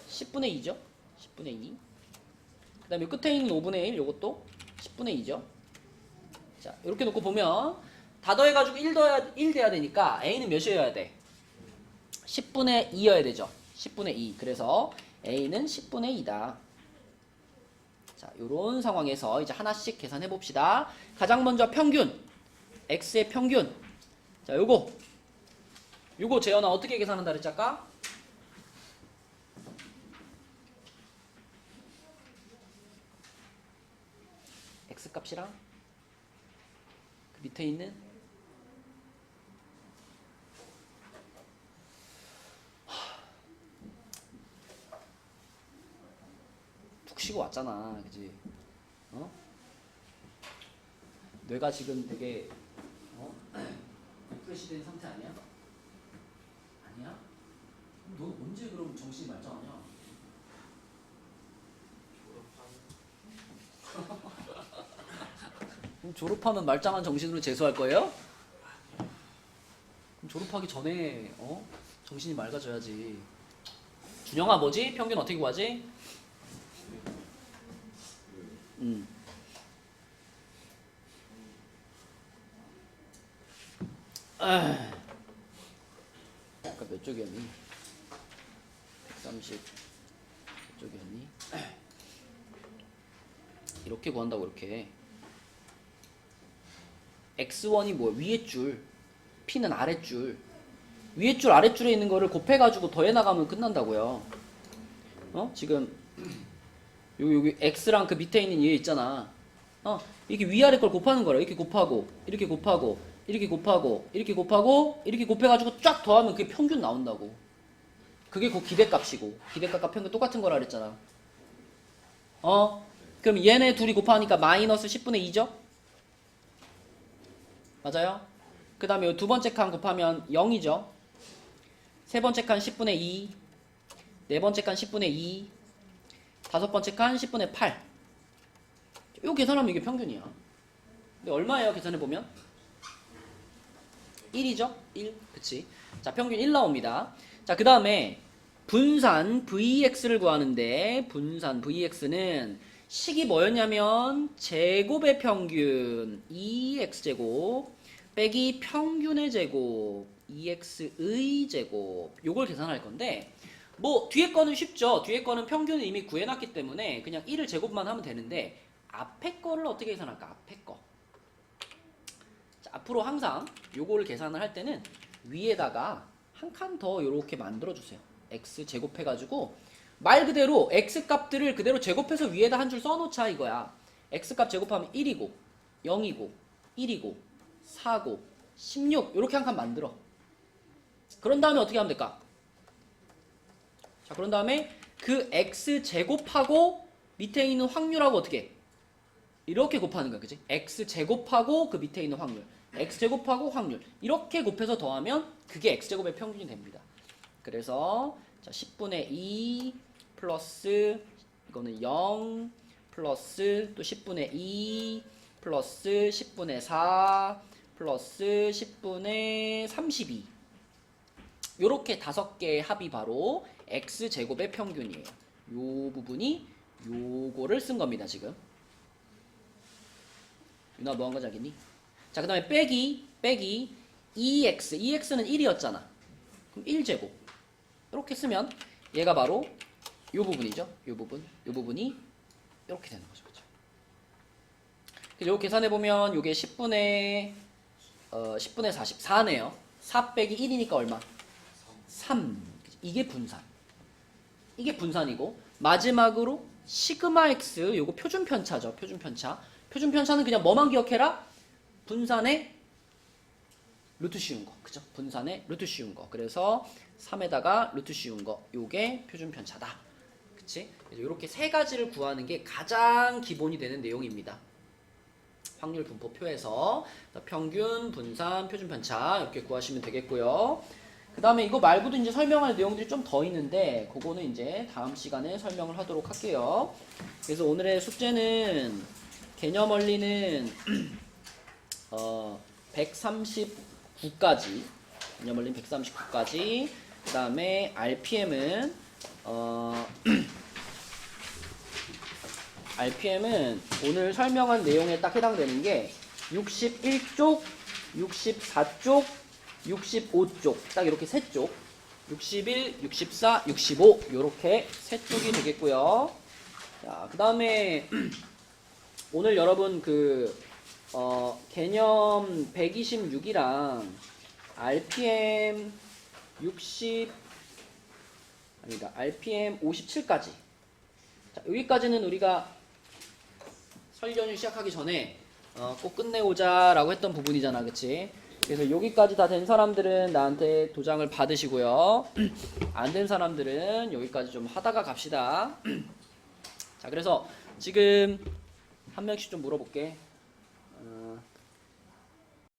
10분의 2죠. 10분의 2. 그 다음에 끝에 있는 5분의 1 요것도 10분의 2죠. 자, 이렇게 놓고 보면 다 더해가지고 1 돼야 되니까 A는 몇이어야 돼? 10분의 2여야 되죠. 10분의 2. 그래서 A는 10분의 2다. 자, 요런 상황에서 이제 하나씩 계산해 봅시다. 가장 먼저 평균. X의 평균. 자, 요거 재현아 어떻게 계산한다 그랬지 아까? X 값이랑 그 밑에 있는 푹 쉬고 왔잖아, 그지? 어? 뇌가 지금 되게 리프레시된 상태 아니야? 아니야? 너 언제 그럼 정신이 말짱하냐? 그럼 졸업하면 말짱한 정신으로 재수할 거예요? 그럼 졸업하기 전에 정신이 맑아져야지. 준영아 뭐지? 평균 어떻게 구하지? 아까 몇 쪽이었니? 130 몇 쪽이었니? 이렇게 구한다고 이렇게. x1이 뭐야? 위에 줄, p는 아랫줄. 위에 줄 아랫줄에 있는 거를 곱해가지고 더해 나가면 끝난다고요. 지금 여기 x랑 그 밑에 있는 얘 있잖아. 이렇게 위아래 걸 곱하는 거라. 이렇게 곱하고 이렇게 곱하고 이렇게 곱하고 이렇게 곱하고 이렇게 곱해가지고 쫙 더하면 그게 평균 나온다고. 그게 그 기대값이고 기대값과 평균 똑같은 거라 그랬잖아. 그럼 얘네 둘이 곱하니까 마이너스 10분의 2죠? 맞아요? 그 다음에 두 번째 칸 곱하면 0이죠? 세 번째 칸 10분의 2, 네 번째 칸 10분의 2, 다섯 번째 칸 10분의 8. 요 계산하면 이게 평균이야. 근데 얼마예요? 계산해보면 1이죠? 1. 그치? 자, 평균 1 나옵니다. 자, 그 다음에 분산 Vx를 구하는데 분산 Vx는 식이 뭐였냐면 제곱의 평균 2x제곱 빼기 평균의 제곱 2x의 제곱 요걸 계산할 건데 뭐 뒤에 거는 쉽죠. 뒤에 거는 평균을 이미 구해놨기 때문에 그냥 1을 제곱만 하면 되는데 앞에 거를 어떻게 계산할까? 앞에 거. 자, 앞으로 항상 요거를 계산을 할 때는 위에다가 한 칸 더 요렇게 만들어주세요. x 제곱해가지고 말 그대로 x 값들을 그대로 제곱해서 위에다 한 줄 써놓자 이거야. x 값 제곱하면 1이고 0이고 1이고 4고 16 요렇게 한 칸 만들어. 그런 다음에 어떻게 하면 될까? 자, 그런 다음에 그 x 제곱하고 밑에 있는 확률하고 어떻게 해? 이렇게 곱하는 거야. 그치? x 제곱하고 그 밑에 있는 확률 x 제곱하고 확률 이렇게 곱해서 더하면 그게 x 제곱의 평균이 됩니다. 그래서 자, 10분의 2 플러스 이거는 0 플러스 또 10분의 2 플러스 10분의 4 플러스 10분의 32 요렇게 5개의 합이 바로 x제곱의 평균이에요. 요 부분이 요거를 쓴 겁니다. 지금 유나 뭐 한 거지 알겠니? 자, 그 다음에 빼기 2x는 1이었잖아. 그럼 1제곱 이렇게 쓰면 얘가 바로 요 부분이죠. 요 부분이 이렇게 되는 거죠. 그렇죠? 요 계산해보면 요게 10분의 44네요. 4 빼기 1이니까 얼마? 3. 이게 분산. 이게 분산이고 마지막으로 시그마 x 요거 표준 편차죠. 표준 편차. 표준 편차는 그냥 뭐만 기억해라? 분산의 루트 씌운 거. 그죠? 분산의 루트 씌운 거. 그래서 3에다가 루트 씌운 거. 요게 표준 편차다. 그치? 그래서 요렇게 세 가지를 구하는 게 가장 기본이 되는 내용입니다. 확률 분포표에서 평균, 분산, 표준 편차 이렇게 구하시면 되겠고요. 그 다음에 이거 말고도 이제 설명할 내용들이 좀 더 있는데 그거는 이제 다음 시간에 설명을 하도록 할게요. 그래서 오늘의 숙제는 개념 원리는 139까지 개념 원리는 139까지 그 다음에 RPM은 RPM은 오늘 설명한 내용에 딱 해당되는 게 61쪽, 64쪽, 65쪽 딱 이렇게 세 쪽 61, 64, 65 요렇게 세 쪽이 되겠고요. 자, 그 다음에 오늘 여러분 개념 126이랑 RPM 57까지 자, 여기까지는 우리가 설 연휴 시작하기 전에 꼭 끝내오자 라고 했던 부분이잖아. 그치? 그래서 여기까지 다 된 사람들은 나한테 도장을 받으시고요. 안 된 사람들은 여기까지 좀 하다가 갑시다. 자, 그래서 지금 한 명씩 좀 물어볼게.